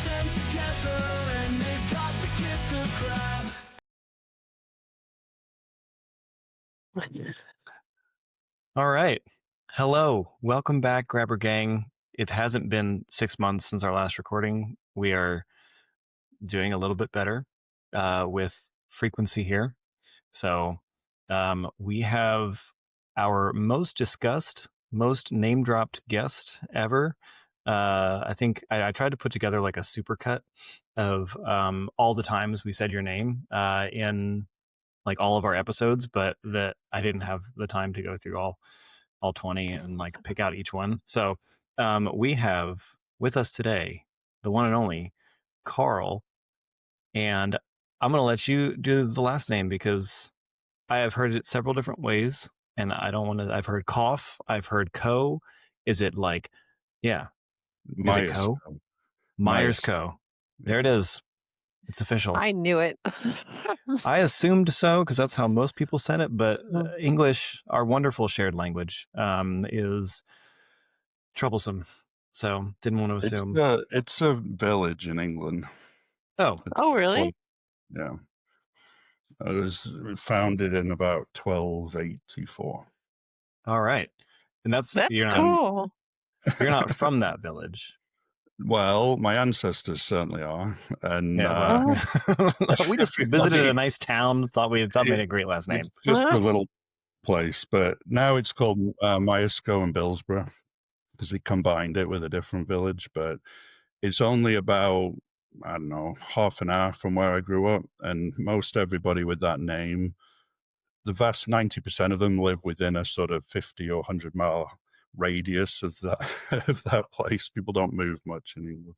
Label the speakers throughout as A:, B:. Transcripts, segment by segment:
A: them together, and they've got the gift of crab.
B: All right. Hello. Welcome back, Grabber Gang. It hasn't been 6 months since our last recording. We are doing a little bit better with frequency here. So we have our most discussed, most name dropped guest ever. I think I tried to put together like a supercut of all the times we said your name in like all of our episodes, but that I didn't have the time to go through all 20 and like pick out each one. So we have with us today the one and only Carl, and I'm going to let you do the last name because I have heard it several different ways, and I don't want to. I've heard cough. I've heard co. Is it like, yeah? Is it co? Myerscough. There it is. It's official.
C: I knew it.
B: I assumed so because that's how most people said it. But English, our wonderful shared language, is troublesome. So didn't want to assume.
D: It's a village in England.
B: Oh,
C: really?
D: Yeah. It was founded in about 1284.
B: All right, and that's
C: cool.
B: You're not from that village.
D: Well, my ancestors certainly are, and
B: we just visited a nice town. Thought made a great last name.
D: It's just a little place, but now it's called Myerscough and Billsborough because they combined it with a different village. But it's only about, I don't know, half an hour from where I grew up, and most everybody with that name, the vast 90% of them live within a sort of 50 or 100 mile radius of that place. People don't move much in England.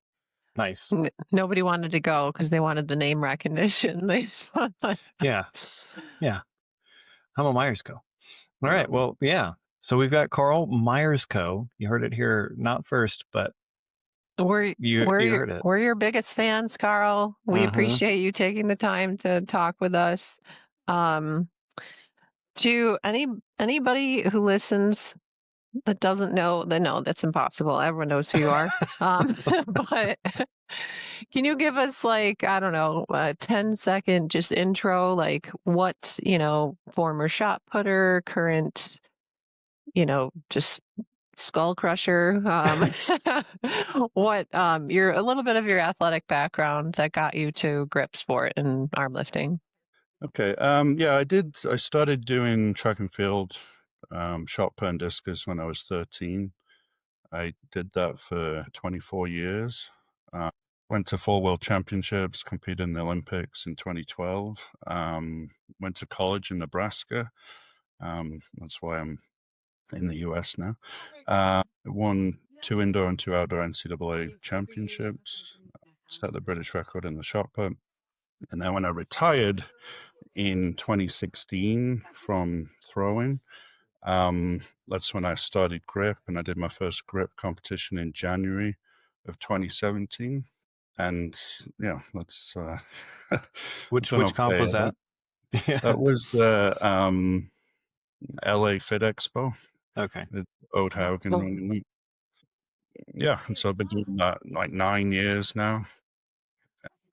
B: Nice.
C: Nobody wanted to go because they wanted the name recognition.
B: Yeah. I'm a Myerscough. All right. Well, yeah. So we've got Carl Myerscough. You heard it here, not first, but
C: we're
B: heard it.
C: We're your biggest fans, Carl. We appreciate you taking the time to talk with us. To anybody who listens that doesn't know, then no, that's impossible. Everyone knows who you are. But can you give us like, I don't know, a 10-second just intro, like what, former shot putter, current, just skull crusher, what, a little bit of your athletic background that got you to grip sport and arm lifting.
D: Okay. Yeah, I started doing track and field, shot put and discus when I was 13. I did that for 24 years. Went to 4 World Championships, competed in the Olympics in 2012. Went to college in Nebraska. That's why I'm in the US now. Won 2 indoor and 2 outdoor NCAA championships. Set the British record in the shot put. And then when I retired in 2016 from throwing, that's when I started grip, and I did my first grip competition in January of 2017. And yeah, that's
B: which comp was that?
D: That was the LA Fit Expo.
B: Okay.
D: At Oudhaugen. Yeah, and so I've been doing that like 9 years now.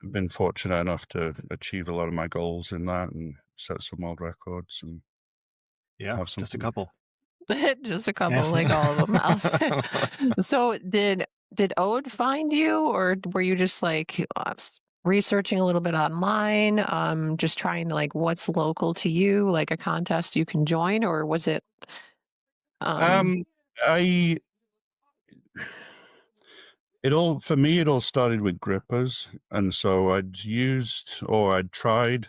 D: I've been fortunate enough to achieve a lot of my goals in that and set some world records. And
B: yeah, just a couple.
C: Just a couple, like all of them. So did Ode find you, or were you just like researching a little bit online, just trying to like what's local to you, like a contest you can join, or was it?
D: For me, it all started with grippers. And so I'd tried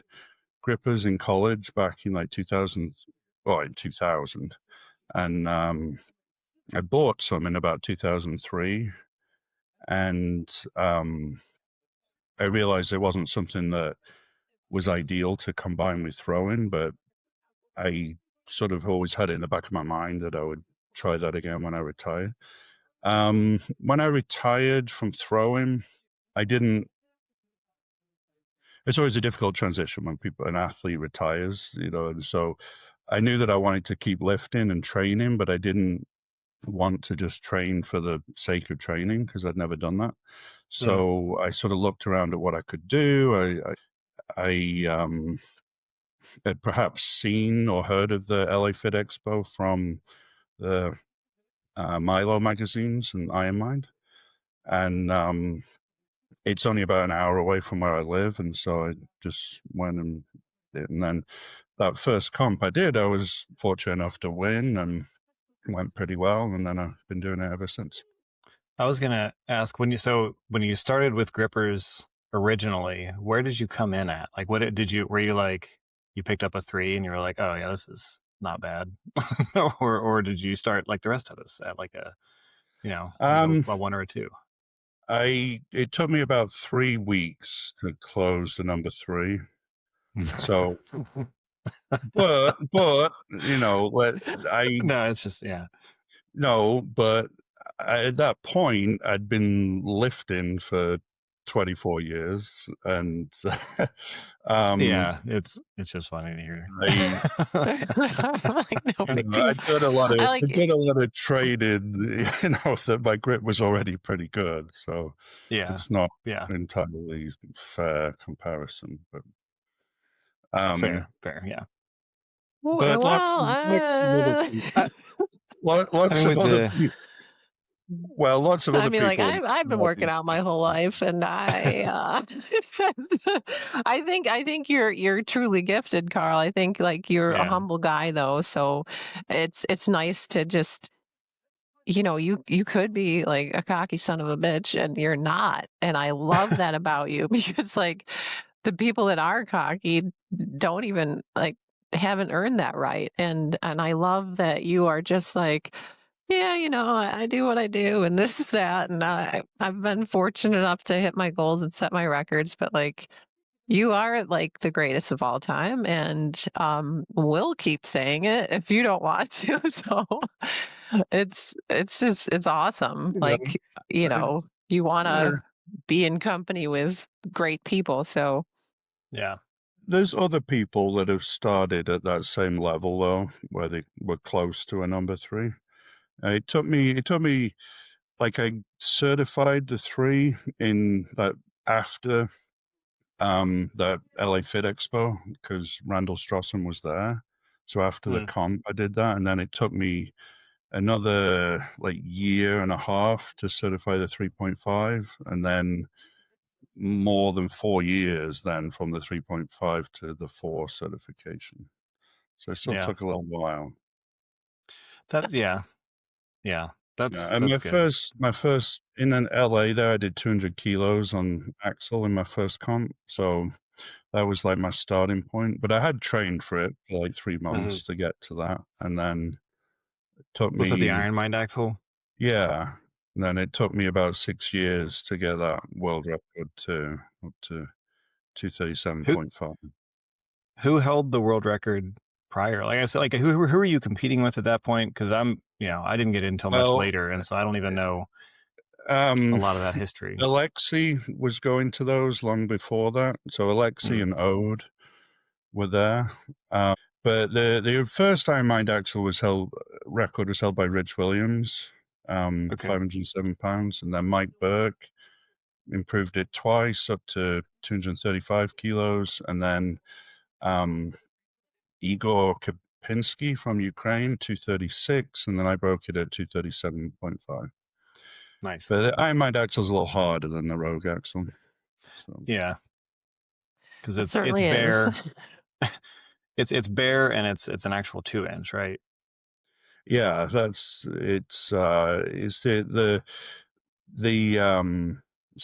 D: grippers in college back in like 2000. And I bought some in about 2003. And I realized it wasn't something that was ideal to combine with throwing, but I sort of always had it in the back of my mind that I would try that again when I retired. When I retired from throwing, it's always a difficult transition when an athlete retires, and so I knew that I wanted to keep lifting and training, but I didn't want to just train for the sake of training because I'd never done that. So I sort of looked around at what I could do. I had perhaps seen or heard of the LA Fit Expo from the Milo magazines and Iron Mind. And it's only about an hour away from where I live. And so I just went and did. And then that first comp I did, I was fortunate enough to win and went pretty well. And then I've been doing it ever since.
B: I was gonna ask when you started with grippers originally, where did you come in at? Like, were you like you picked up a 3 and you were like, oh yeah, this is not bad, or did you start like the rest of us at like a a 1 or a 2?
D: It took me about 3 weeks to close the number 3. So, but
B: no, it's just
D: but at that point I'd been lifting for 24 years, and
B: yeah, it's just funny to hear.
D: I did a lot of trading, that my grip was already pretty good, so it's not entirely fair comparison, but
B: fair, yeah.
D: But lots of other people. Well, lots of other people.
C: I've been working out my whole life, and I think you're truly gifted, Carl. I think like you're a humble guy though, so it's nice to just you could be like a cocky son of a bitch, and you're not, and I love that about you because like the people that are cocky don't even haven't earned that right, and I love that you are just like, yeah, I do what I do, and this is that, and I've been fortunate enough to hit my goals and set my records, but like you are like the greatest of all time, and we'll keep saying it if you don't want to. So it's awesome. Like you want to be in company with great people. So
B: yeah.
D: There's other people that have started at that same level though, where they were close to a number 3. It took me like I certified the 3 in that after the LA Fit Expo because Randall Strossen was there. So after the comp, I did that, and then it took me another like year and a half to certify the 3.5, and then more than 4 years then from the 3.5 to the 4 certification. So it still took a little while.
B: That's
D: And
B: good.
D: my first in an LA there, I did 200 kilos on axle in my first comp. So that was like my starting point. But I had trained for it for like 3 months to get to that. And then it took me.
B: Was it the Iron Mind axle?
D: Yeah. And then it took me about 6 years to get that world record up to 237.5.
B: Who held the world record prior? Like I said, like who were you competing with at that point? Because I didn't get in until much later, and so I don't even know a lot of that history.
D: Alexei was going to those long before that. So Alexei and Ode were there. But the first Iron Mind axle record was held by Rich Williams, 507 pounds, and then Mike Burke improved it twice up to 235 kilos, and then Igor Kapinski from Ukraine, 236, and then I broke it at 237.5.
B: Nice.
D: But the Iron Mind axle is a little harder than the Rogue axle. So.
B: Yeah, because it's bare. It's bare, and it's an actual 2-inch, right?
D: Yeah, it's it's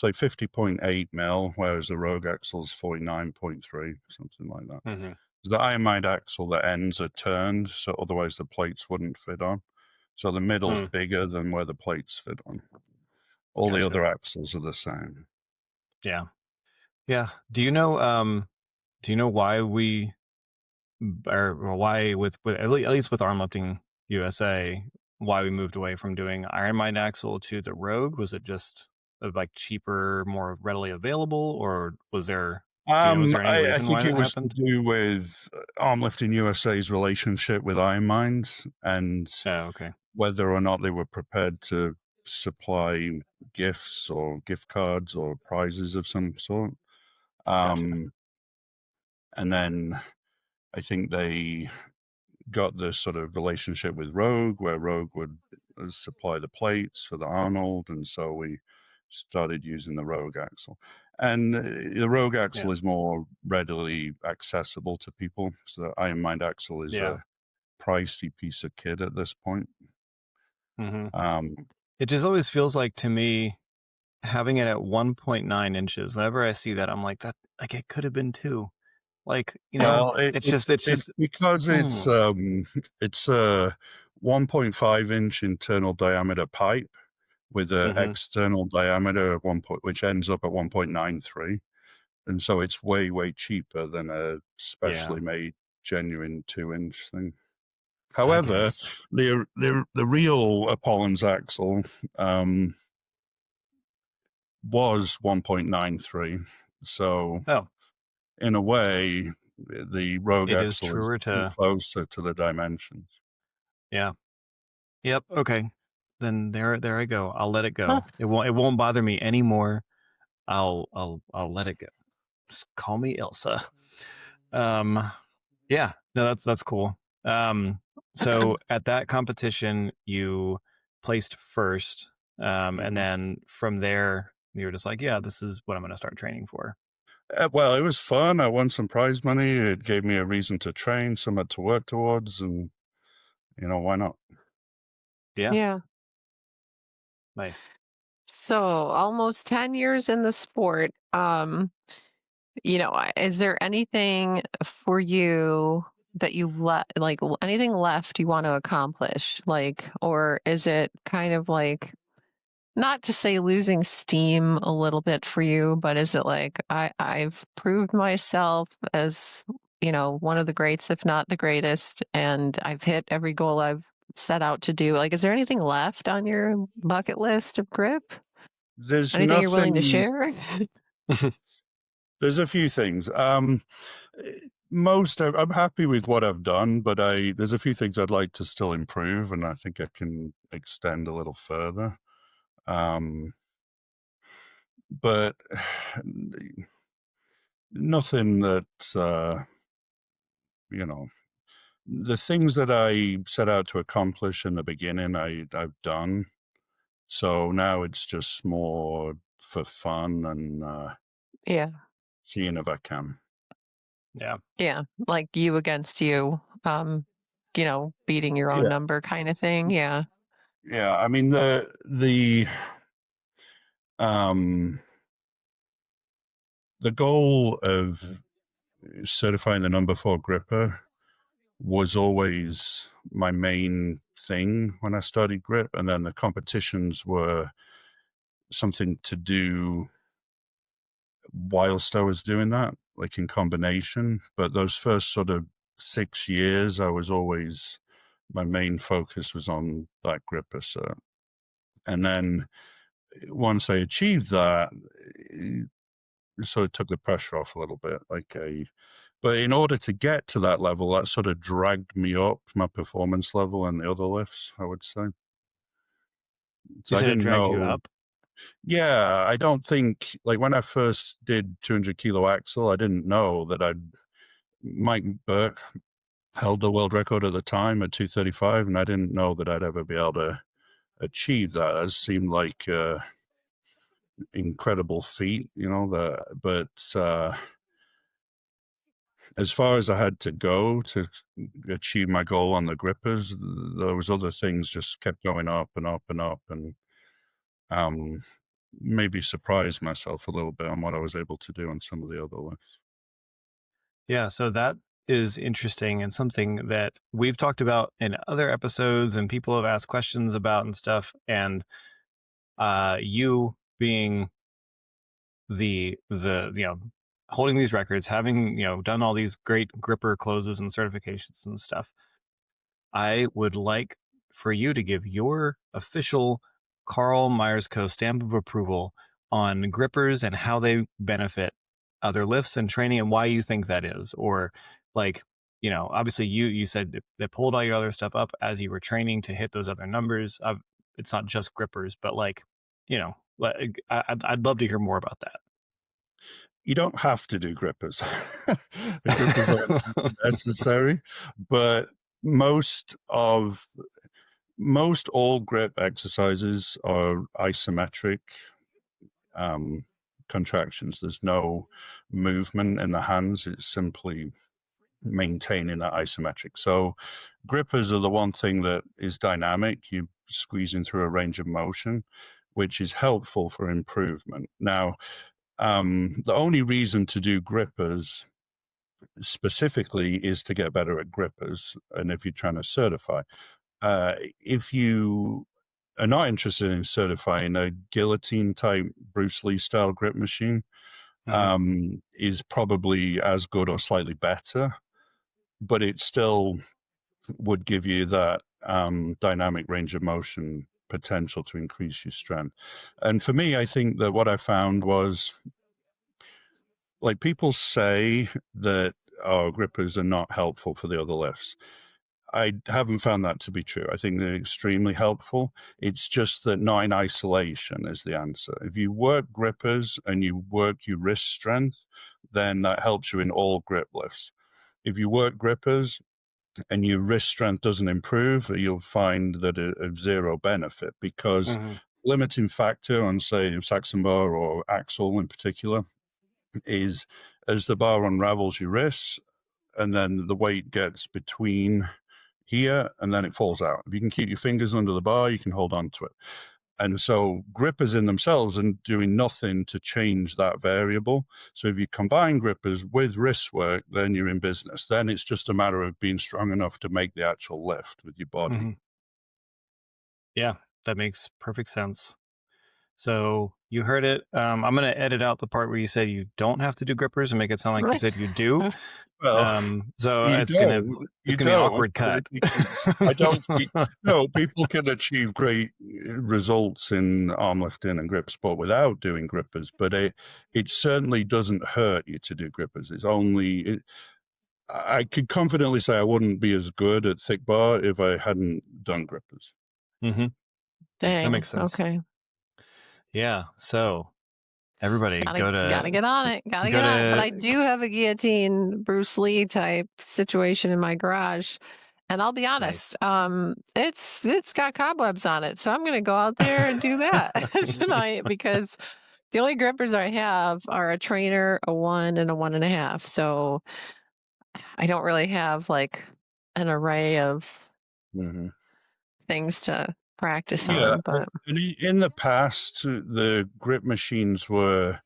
D: like 50.8 mil, whereas the Rogue axle is 49.3, something like that. The Iron Mind axle, the ends are turned, so otherwise the plates wouldn't fit on. So the middle's bigger than where the plates fit on. All the other axles are the same.
B: Yeah. Do you know why why with at least with Arm Lifting USA, why we moved away from doing Iron Mind axle to the Rogue? Was it just like cheaper, more readily available, or was there? Was there any reason why that happened?
D: To do with Arm Lifting USA's relationship with Iron Mind, and whether or not they were prepared to supply gifts or gift cards or prizes of some sort.
B: Gotcha.
D: And then I think they got this sort of relationship with Rogue, where Rogue would supply the plates for the Arnold, and so we started using the Rogue axle. And the Rogue axle is more readily accessible to people. So the Iron Mind axle is a pricey piece of kit at this point.
B: It just always feels like to me, having it at 1.9 inches, whenever I see that, I'm like, that like it could have been 2. Like, you know,
D: Well,
B: it's just
D: because it's a 1.5 inch internal diameter pipe with an external diameter of which ends up at 1.93, and so it's way cheaper than a specially made genuine 2-inch thing. However, the real Apollon's axle was 1.93, so in a way, the Rogue axle is closer to the dimensions.
B: Yeah. Yep. Okay. Then there I go. I'll let it go. It won't bother me anymore. I'll let it go. Just call me Ilsa. Yeah. No, that's cool. So at that competition, you placed first, and then from there, you were just like, yeah, this is what I'm going to start training for.
D: Well, it was fun. I won some prize money. It gave me a reason to train, something to work towards, and why not?
C: Yeah.
B: Nice.
C: So almost 10 years in the sport. Is there anything for you that you like anything left you want to accomplish? Like, or is it kind of like, not to say losing steam a little bit for you, but is it like I've proved myself as, one of the greats, if not the greatest, and I've hit every goal I've set out to do? Like, is there anything left on your bucket list of grip?
D: There's
C: anything you're willing to share?
D: There's a few things. I'm happy with what I've done, but there's a few things I'd like to still improve, and I think I can extend a little further. But nothing that the things that I set out to accomplish in the beginning, I've done. So now it's just more for fun and seeing if I can.
C: Yeah, like you against you, beating your own number kind of thing. Yeah.
D: I mean the goal of certifying the number 4 gripper was always my main thing when I started grip, and then the competitions were something to do whilst I was doing that, like in combination. But those first sort of 6 years, my main focus was on that gripper cert. And then once I achieved that, it sort of took the pressure off a little bit. But in order to get to that level, that sort of dragged me up my performance level and the other lifts, I would say. So
B: I didn't know. You up?
D: Yeah, I don't think, like when I first did 200 kilo axle, I didn't know that Mike Burke held the world record at the time at 235, and I didn't know that I'd ever be able to achieve that. It seemed like incredible feat, but as far as I had to go to achieve my goal on the grippers, those other things just kept going up and up and up, and maybe surprised myself a little bit on what I was able to do on some of the other lifts.
B: Yeah, so that is interesting and something that we've talked about in other episodes and people have asked questions about and stuff. And you being the holding these records, having done all these great gripper closes and certifications and stuff, I would like for you to give your official Carl Myerscough stamp of approval on grippers and how they benefit other lifts and training and why you think that is. Or like, obviously you said they pulled all your other stuff up as you were training to hit those other numbers. It's not just grippers, but I'd love to hear more about that.
D: You don't have to do grippers. The grippers aren't necessary, but most all grip exercises are isometric contractions. There's no movement in the hands. It's simply maintaining that isometric. So grippers are the one thing that is dynamic. You're squeezing through a range of motion, which is helpful for improvement. Now, the only reason to do grippers specifically is to get better at grippers. And if you're trying to certify, if you are not interested in certifying, a guillotine type Bruce Lee style grip machine is probably as good or slightly better, but it still would give you that dynamic range of motion potential to increase your strength. And for me, I think that what I found was, like, people say that grippers are not helpful for the other lifts. I haven't found that to be true. I think they're extremely helpful. It's just that not in isolation is the answer. If you work grippers and you work your wrist strength, then that helps you in all grip lifts. If you work grippers and your wrist strength doesn't improve, you'll find that of zero benefit, because limiting factor on, say, Saxon bar or axle in particular is as the bar unravels your wrists and then the weight gets between here and then it falls out. If you can keep your fingers under the bar, you can hold on to it. And so grippers in themselves are doing nothing to change that variable. So if you combine grippers with wrist work, then you're in business. Then it's just a matter of being strong enough to make the actual lift with your body.
B: Yeah, that makes perfect sense. So you heard it. I'm going to edit out the part where you said you don't have to do grippers and make it sound like you said you do.
D: Well,
B: so it's going to be an awkward cut.
D: I don't think, no, people can achieve great results in arm lifting and grip sport without doing grippers, but it certainly doesn't hurt you to do grippers. It's only, I could confidently say I wouldn't be as good at thick bar if I hadn't done grippers.
C: Dang.
B: That makes sense.
C: Okay.
B: Yeah. So everybody
C: gotta get on it. Gotta get on it. But I do have a guillotine Bruce Lee type situation in my garage. And I'll be honest, it's got cobwebs on it. So I'm gonna go out there and do that tonight, because the only grippers I have are a trainer, a 1, and a 1.5. So I don't really have like an array of things to practice on. But
D: in the past, the grip machines were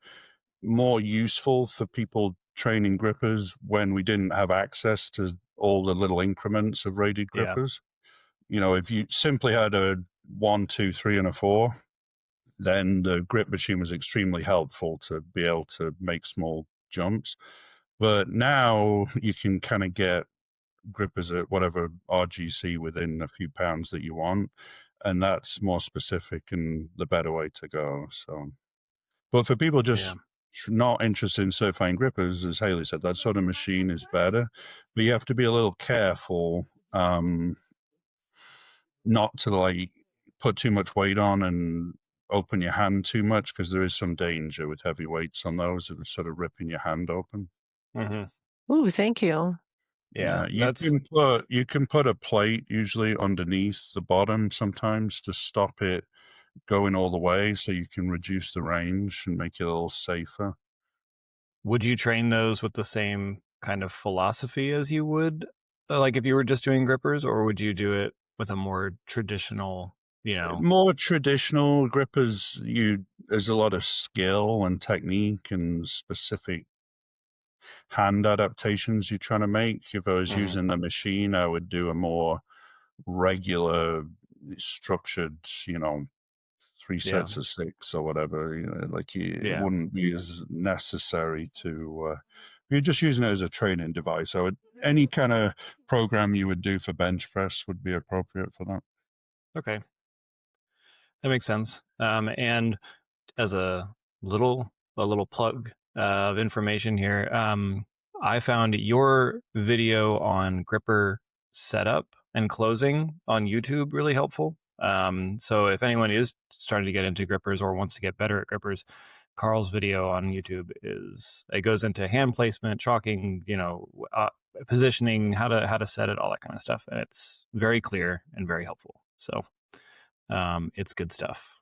D: more useful for people training grippers when we didn't have access to all the little increments of rated grippers. If you simply had a 1, 2, 3, and a 4, then the grip machine was extremely helpful to be able to make small jumps. But now you can kind of get grippers at whatever RGC within a few pounds that you want, and that's more specific and the better way to go. So, but for people just not interested in certifying grippers, as Haley said, that sort of machine is better, but you have to be a little careful not to like put too much weight on and open your hand too much, because there is some danger with heavy weights on those of sort of ripping your hand open.
C: Ooh, thank you.
B: Yeah,
D: you can put a plate usually underneath the bottom sometimes to stop it going all the way, so you can reduce the range and make it a little safer.
B: Would you train those with the same kind of philosophy as you would, like if you were just doing grippers, or would you do it with a more traditional,
D: More traditional grippers, there's a lot of skill and technique and specific hand adaptations you're trying to make. If I was using the machine, I would do a more regular, structured, 3 sets of 6 or whatever. It wouldn't be as necessary to. You're just using it as a training device. So any kind of program you would do for bench press would be appropriate for that.
B: Okay, that makes sense. And as a little plug of information here, I found your video on gripper setup and closing on YouTube really helpful. So if anyone is starting to get into grippers or wants to get better at grippers, Carl's video on YouTube it goes into hand placement, chalking, positioning, how to set it, all that kind of stuff, and it's very clear and very helpful. So it's good stuff.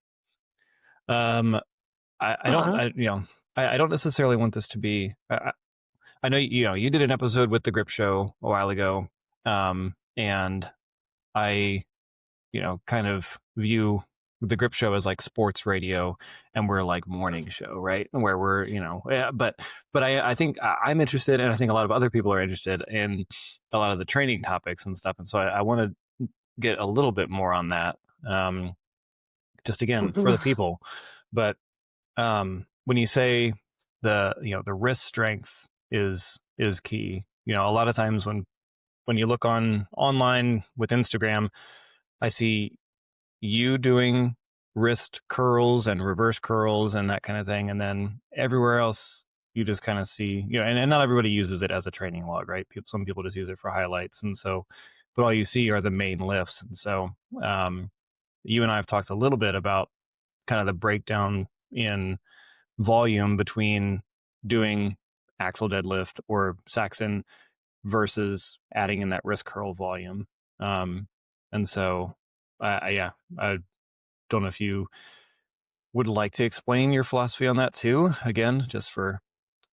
B: I don't necessarily want this to be. I know you did an episode with the Grip Show a while ago, and I kind of view the Grip Show as like sports radio, and we're like morning show, right? Where we're but I think I'm interested, and I think a lot of other people are interested in a lot of the training topics and stuff, and so I want to get a little bit more on that, just again for the people. But when you say the wrist strength is key, a lot of times when you look online with Instagram, I see you doing wrist curls and reverse curls and that kind of thing, and then everywhere else you just kind of see, and not everybody uses it as a training log, right? Some people just use it for highlights, and so, but all you see are the main lifts. And so you and I have talked a little bit about kind of the breakdown in volume between doing axle deadlift or Saxon versus adding in that wrist curl volume. And so I don't know if you would like to explain your philosophy on that too, again, just for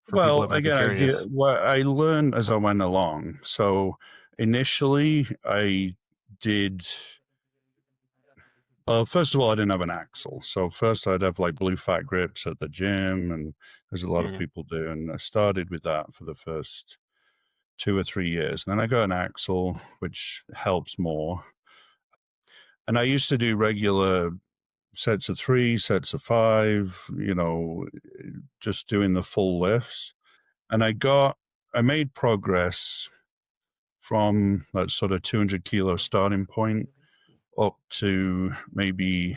B: people that might be curious.
D: What I learned as I went along. So initially I did, well, first of all, I didn't have an axle. So first I'd have like blue fat grips at the gym, and as a lot of people do. And I started with that for the first 2 or 3 years. And then I got an axle, which helps more. And I used to do regular sets of 3, sets of 5, just doing the full lifts. And I made progress from that sort of 200 kilo starting point up to maybe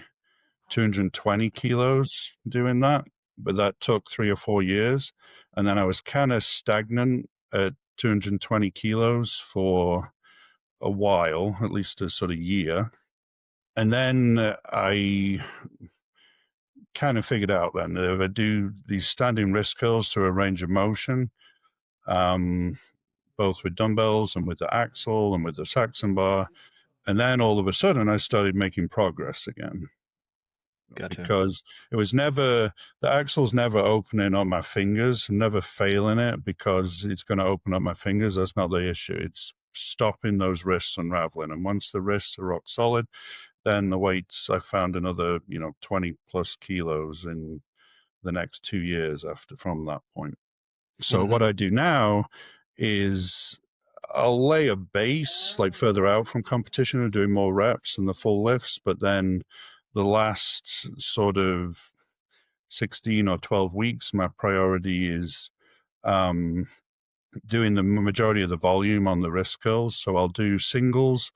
D: 220 kilos doing that. But that took 3 or 4 years. And then I was kind of stagnant at 220 kilos for a while, at least a sort of year. And then I kind of figured out then that if I do these standing wrist curls through a range of motion, both with dumbbells and with the axle and with the Saxon bar, and then all of a sudden I started making progress again.
B: Gotcha.
D: Because the axle's never opening on my fingers, I'm never failing it because it's going to open up my fingers. That's not the issue. It's stopping those wrists unraveling. And once the wrists are rock solid, then the weights, I found another, 20 plus kilos in the next 2 years from that point. So what I do now is I'll lay a base like further out from competition and doing more reps and the full lifts, but then the last sort of 16 or 12 weeks, my priority is doing the majority of the volume on the wrist curls. So I'll do singles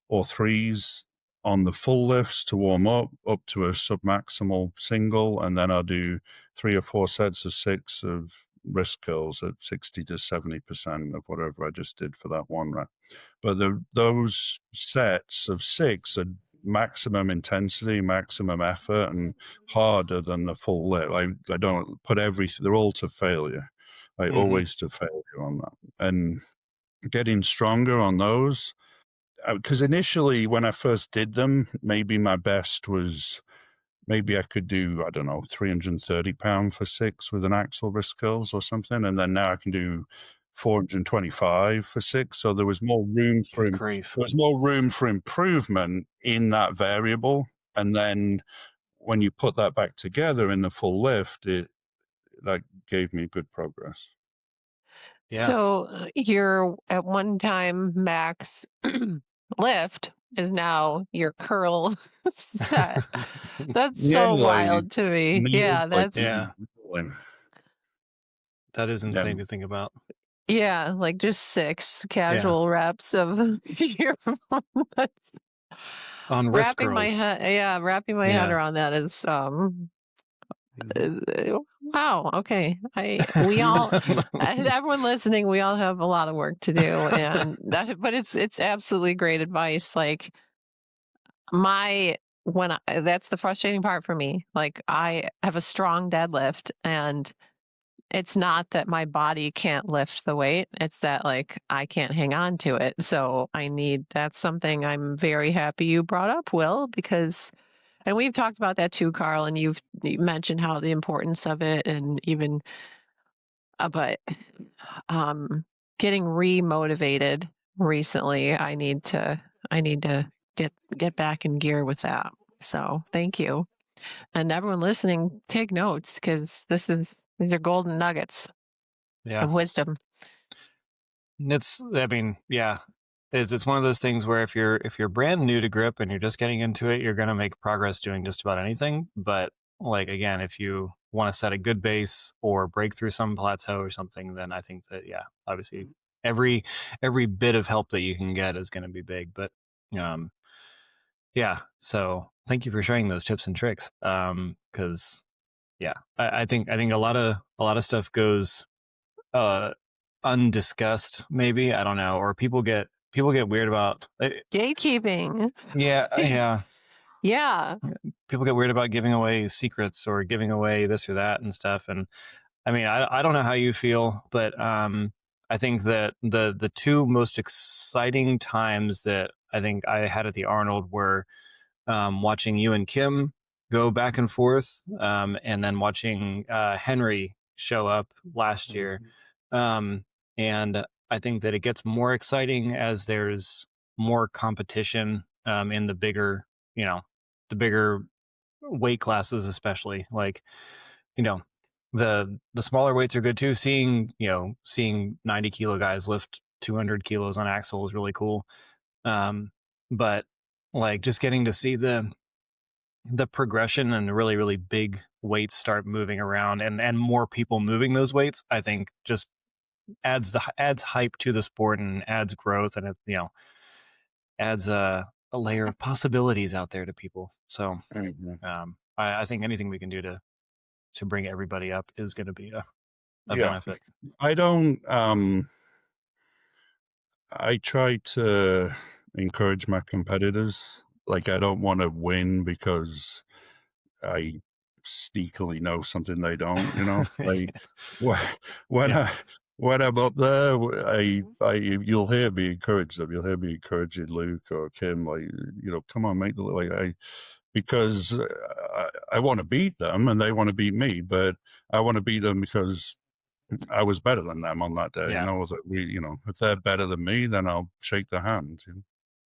D: or 3s on the full lifts to warm up to a submaximal single, and then I'll do 3 or 4 sets of 6 of wrist curls at 60 to 70% of whatever I just did for that one rep. But those sets of 6 are maximum intensity, maximum effort, and harder than the full lift. I don't put everything, they're all to failure. Always to failure on that. And getting stronger on those, because initially when I first did them, maybe my best was, maybe I could do, 330 pounds for 6 with an axle wrist curls or something. And then now I can do 425 for 6. So there was more room for improvement in that variable. And then when you put that back together in the full lift, it gave me good progress.
B: Yeah.
C: So your at one time max lift is now your curl set. That's so wild to me. Yeah, that's
B: that is insane to think about.
C: Yeah, like just 6 casual reps of your
B: on wrist curls.
C: wrapping my head around that is Wow. Okay. We all, and everyone listening, we all have a lot of work to do, and but it's absolutely great advice. Like that's the frustrating part for me. Like I have a strong deadlift, and it's not that my body can't lift the weight. It's that like I can't hang on to it. So that's something I'm very happy you brought up, Will, because and we've talked about that too, Carl, and you mentioned how the importance of it, and even, but getting re-motivated recently, I need to get back in gear with that. So thank you, and everyone listening, take notes because these are golden nuggets
B: Yeah.
C: of wisdom.
B: It's one of those things where if you're brand new to grip and you're just getting into it, you're going to make progress doing just about anything. But like, again, if you want to set a good base or break through some plateau or something, then I think that, obviously every bit of help that you can get is going to be big. But so thank you for sharing those tips and tricks. Because I think a lot of stuff goes undiscussed, maybe, I don't know, or people get weird about
C: Gatekeeping.
B: yeah
C: Yeah.
B: people get weird about giving away secrets or giving away this or that and stuff. And I mean, I don't know how you feel, but I think that the two most exciting times that I think I had at the Arnold were watching you and Kim go back and forth, and then watching Henry show up last year. And I think that it gets more exciting as there's more competition in the bigger weight classes, especially like, the smaller weights are good too. Seeing 90 kilo guys lift 200 kilos on axle is really cool. But like just getting to see the progression and really, really big weights start moving around and more people moving those weights, I think just adds hype to the sport and adds growth, and it adds a layer of possibilities out there to people. So I think anything we can do to bring everybody up is going to be a benefit.
D: I don't I try to encourage my competitors. Like, I don't want to win because I sneakily know something they don't, like when I'm up there, you'll hear me encourage them. You'll hear me encouraging Luke or Kim, like, come on, make the because I want to beat them and they want to beat me, but I want to beat them because I was better than them on that day. That if they're better than me, then I'll shake their hand.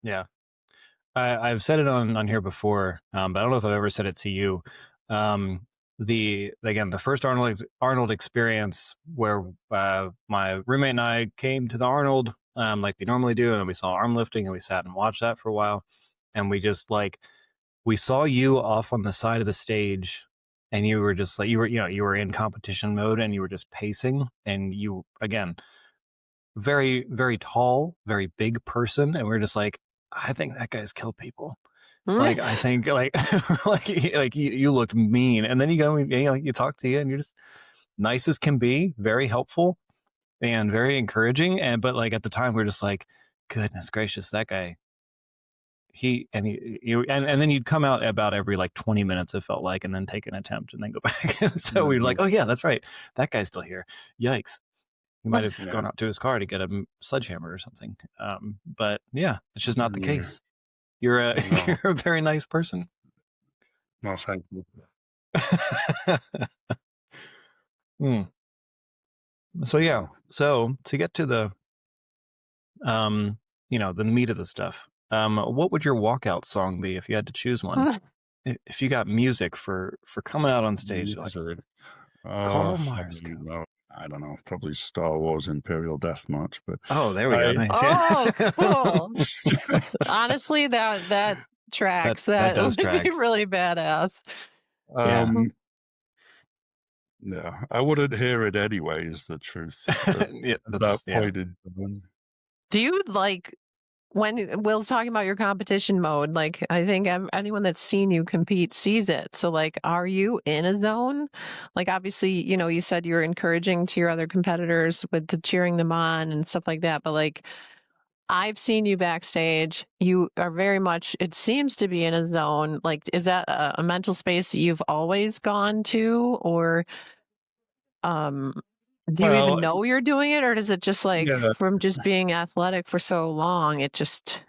B: Yeah. I've said it on here before, but I don't know if I've ever said it to you. The first Arnold experience where my roommate and I came to the Arnold like we normally do, and we saw arm lifting, and we sat and watched that for a while, and we just we saw you off on the side of the stage, and you were just like you were in competition mode, and you were just pacing, and you again very, very tall, very big person, and we're just like, I think that guy's killed people. Like, I think like you looked mean, and then you go, you talk to you, and you're just nice as can be, very helpful and very encouraging. But like at the time, we're just like, goodness gracious, that guy. And then you'd come out about every 20 minutes, it felt like, and then take an attempt and then go back. And so we were like, oh yeah, that's right, that guy's still here. Yikes. He might have gone out to his car to get a sledgehammer or something. But yeah, it's just not the case. You're a very nice person.
D: No, thank you.
B: So to get to the the meat of the stuff, what would your walkout song be if you had to choose one? If you got music for coming out on stage, Carl Myerscough.
D: I don't know, probably Star Wars Imperial Death March, but
B: there we go. Nice.
C: Oh, cool. Honestly, that tracks. That
B: does track.
C: Be really badass.
D: Yeah, I wouldn't hear it anyway, is the truth.
B: That's
D: pointed.
C: Do you when Will's talking about your competition mode, like I think anyone that's seen you compete sees it. So like, are you in a zone? Like obviously, you said you're encouraging to your other competitors with the cheering them on and stuff like that. But like, I've seen you backstage. You are very much, it seems to be in a zone. Like, is that a mental space that you've always gone to, or do you even
D: Well,
C: know you're doing it, or does it just like
D: yeah,
C: from just being athletic for so long, it just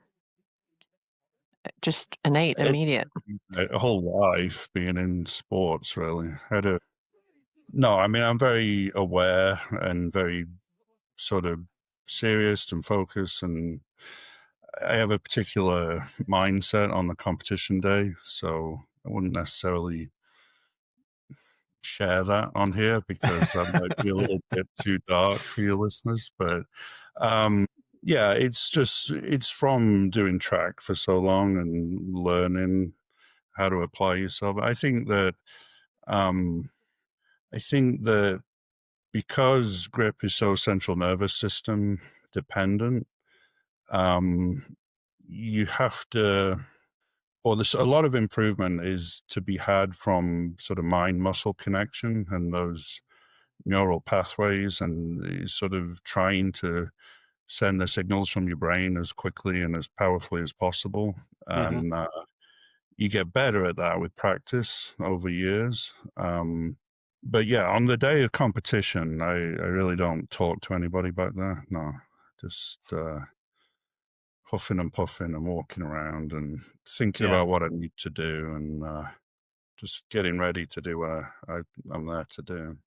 C: innate,
D: it,
C: immediate?
D: a whole life being in sports, really. No, I mean, I'm very aware and very sort of serious and focused, and I have a particular mindset on the competition day, so I wouldn't necessarily share that on here because that might be a little bit too dark for your listeners. But yeah, it's from doing track for so long and learning how to apply yourself. I think that because grip is so central nervous system dependent, you have to, or there's a lot of improvement is to be had from sort of mind muscle connection and those neural pathways, and sort of trying to send the signals from your brain as quickly and as powerfully as possible. And you get better at that with practice over years. But yeah, on the day of competition, I really don't talk to anybody back there. No, just huffing and puffing and walking around and thinking
B: Yeah.
D: about what I need to do, and just getting ready to do what I'm there to do.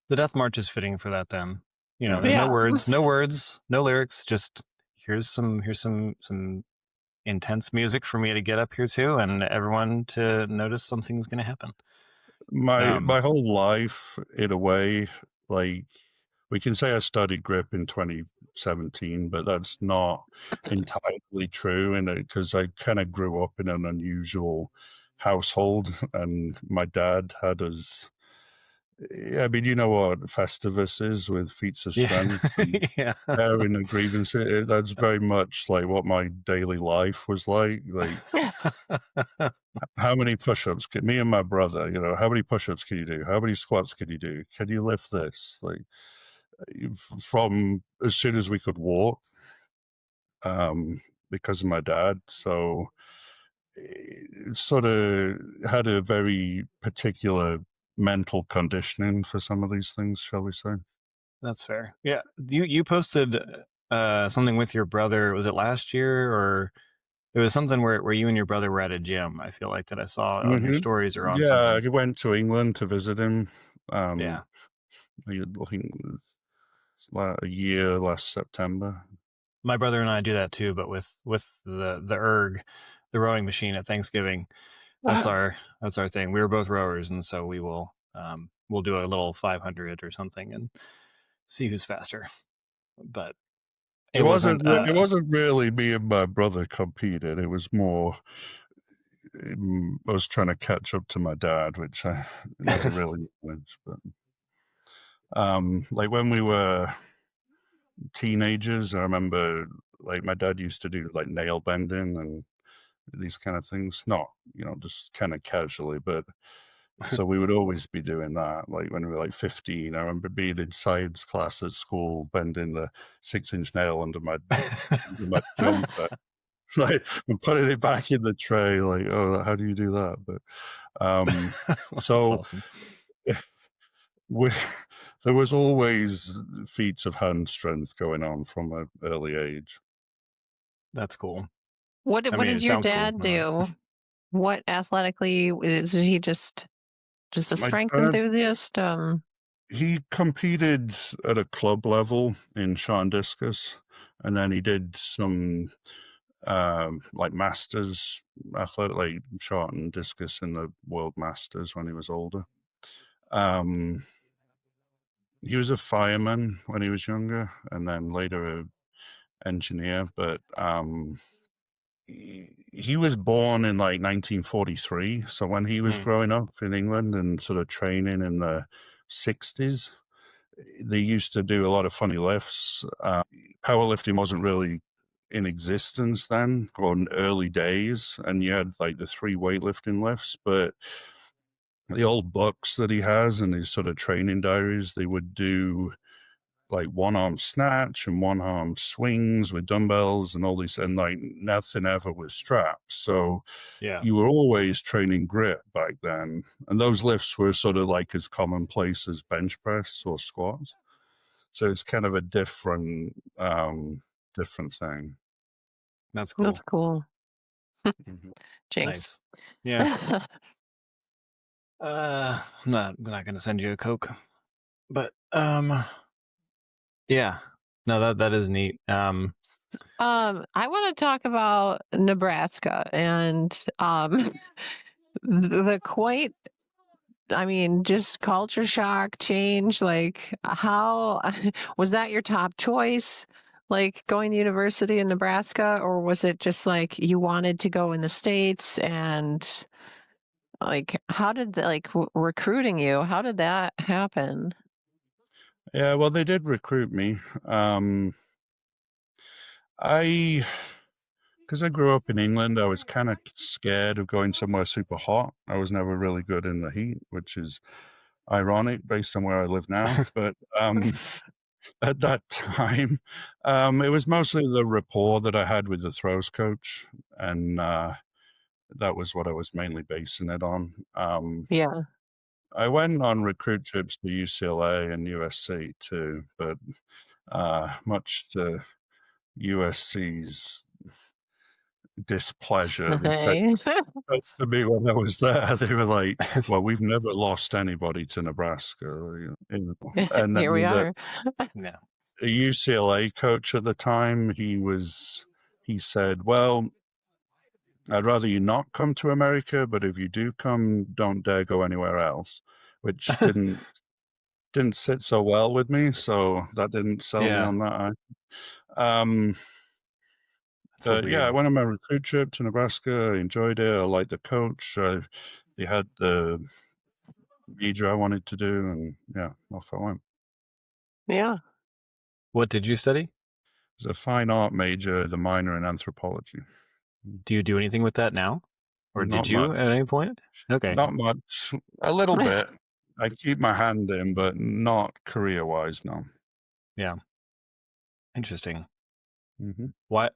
B: The Death March is fitting for that then. There's
C: Yeah.
B: no words, no lyrics, just here's some intense music for me to get up here to, and everyone to notice something's going to happen.
D: My whole life, in a way, like we can say I studied grip in 2017, but that's not entirely true, because I kind of grew up in an unusual household, and my dad had us. I mean, you know what Festivus is with feats of strength and
B: Yeah.
D: bearing a grievance. That's very much like what my daily life was like. Like, how many push-ups can me and my brother? How many push-ups can you do? How many squats can you do? Can you lift this? Like, from as soon as we could walk, because of my dad. So it sort of had a very particular mental conditioning for some of these things, shall we say.
B: That's fair. Yeah. You posted something with your brother, was it last year, or it was something where you and your brother were at a gym, I feel like, that I saw on your stories or on
D: Yeah,
B: something.
D: I went to England to visit him.
B: Yeah.
D: I think it was a year last September.
B: My brother and I do that too, but with the erg, the rowing machine at Thanksgiving. That's our thing. We were both rowers, and so we'll do a little 500 or something and see who's faster. But it wasn't
D: really me and my brother competed. It was more I was trying to catch up to my dad, which I never really managed. But like when we were teenagers, I remember like my dad used to do like nail bending and these kind of things, not just kind of casually, but so we would always be doing that. Like when we were like 15, I remember being in science class at school, bending the 6-inch nail under my jumper, like and putting it back in the tray. Like, oh, how do you do that? But so
B: awesome.
D: there was always feats of hand strength going on from an early age.
B: That's cool.
C: What did your dad do? What athletically is he just a strength enthusiast?
D: He competed at a club level in shot and discus, and then he did some like masters athletic, like shot and discus in the world masters when he was older. He was a fireman when he was younger, and then later a engineer. But he was born in like 1943, so when he was growing up in England and sort of training in the 60s, they used to do a lot of funny lifts. Powerlifting wasn't really in existence then, or in early days, and you had like the 3 weightlifting lifts, but the old books that he has and his sort of training diaries, they would do like one-arm snatch and one-arm swings with dumbbells and all these, and like nothing ever with straps. So
B: Yeah.
D: you were always training grip back then, and those lifts were sort of like as commonplace as bench press or squats. So it's kind of a different thing.
B: That's cool.
C: That's cool.
D: Mhm.
C: Jinx.
B: Nice. Yeah. I'm not gonna send you a Coke. But yeah. No, that is neat.
C: I want to talk about Nebraska and the quite, I mean, just culture shock change. Like, how was that your top choice? Like going to university in Nebraska, or was it just like you wanted to go in the States? And like, how did recruiting you? How did that happen?
D: Yeah, well, they did recruit me. Because I grew up in England, I was kind of scared of going somewhere super hot. I was never really good in the heat, which is ironic based on where I live now. But at that time, it was mostly the rapport that I had with the throws coach, and that was what I was mainly basing it on.
C: Yeah.
D: I went on recruit trips to UCLA and USC too, but much to USC's displeasure, they said
C: Hey.
D: to me when I was there, they were like, "Well, we've never lost anybody to Nebraska," and
C: Here we
D: then
C: are.
B: Yeah.
D: a UCLA coach at the time, he said, "Well, I'd rather you not come to America, but if you do come, don't dare go anywhere else," which didn't sit so well with me, so that didn't sell me
B: Yeah.
D: on that. Um,
B: That's a
D: yeah, I
B: weird.
D: went on my recruit trip to Nebraska. I enjoyed it. I liked the coach. They had the major I wanted to do, and yeah, off I went.
C: Yeah.
B: What did you study?
D: It was a fine art major, the minor in anthropology.
B: Do you do anything with that now? Or
D: Not
B: did you
D: much.
B: at any point? Okay.
D: Not much. A little bit. I keep my hand in, but not career-wise, no.
B: Yeah. Interesting.
D: hmm
B: What?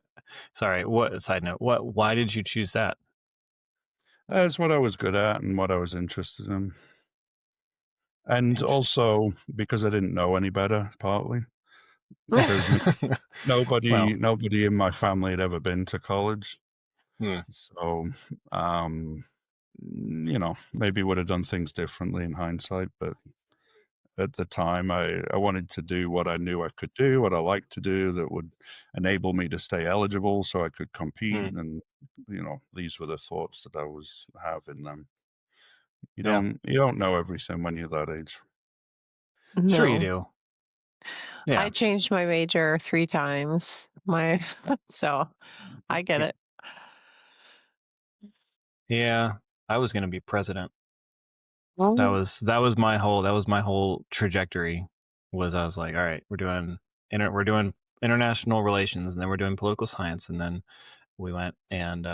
B: Sorry. What? Side note. Why did you choose that?
D: That's what I was good at and what I was interested in. And also because I didn't know any better, partly. Because
B: Well.
D: nobody in my family had ever been to college.
B: Hmm.
D: So, maybe would have done things differently in hindsight, but at the time I wanted to do what I knew I could do, what I liked to do that would enable me to stay eligible so I could compete.
B: Hmm.
D: And, these were the thoughts that I was having then. You
B: Yeah.
D: don't know everything when you're that age.
B: Sure you
C: No.
B: do. Yeah.
C: I changed my major 3 times. So I get it.
B: Yeah. I was gonna be president.
C: Well,
B: That was my whole trajectory. Was I was like, all right, we're doing international relations, and then we're doing political science, and then we went and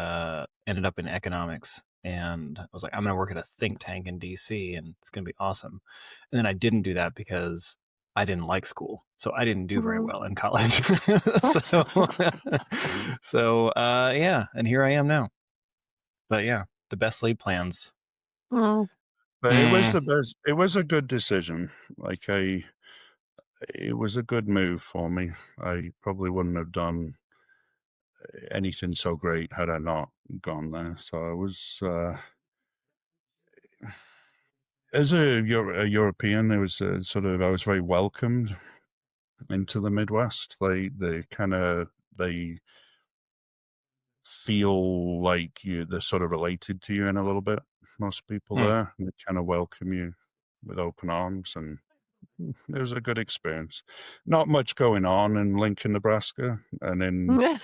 B: ended up in economics. And I was like, I'm going to work at a think tank in DC, and it's going to be awesome. And then I didn't do that because I didn't like school, so I didn't do very well in college. Yeah, and here I am now. But yeah, the best laid plans.
C: well,
D: But it was the best. It was a good decision. It was a good move for me. I probably wouldn't have done anything so great had I not gone there. So I was, as a European, it was I was very welcomed into the Midwest. They feel like they're sort of related to you in a little bit. Most people there, and they kind of welcome you with open arms, and it was a good experience. Not much going on in Lincoln, Nebraska, and in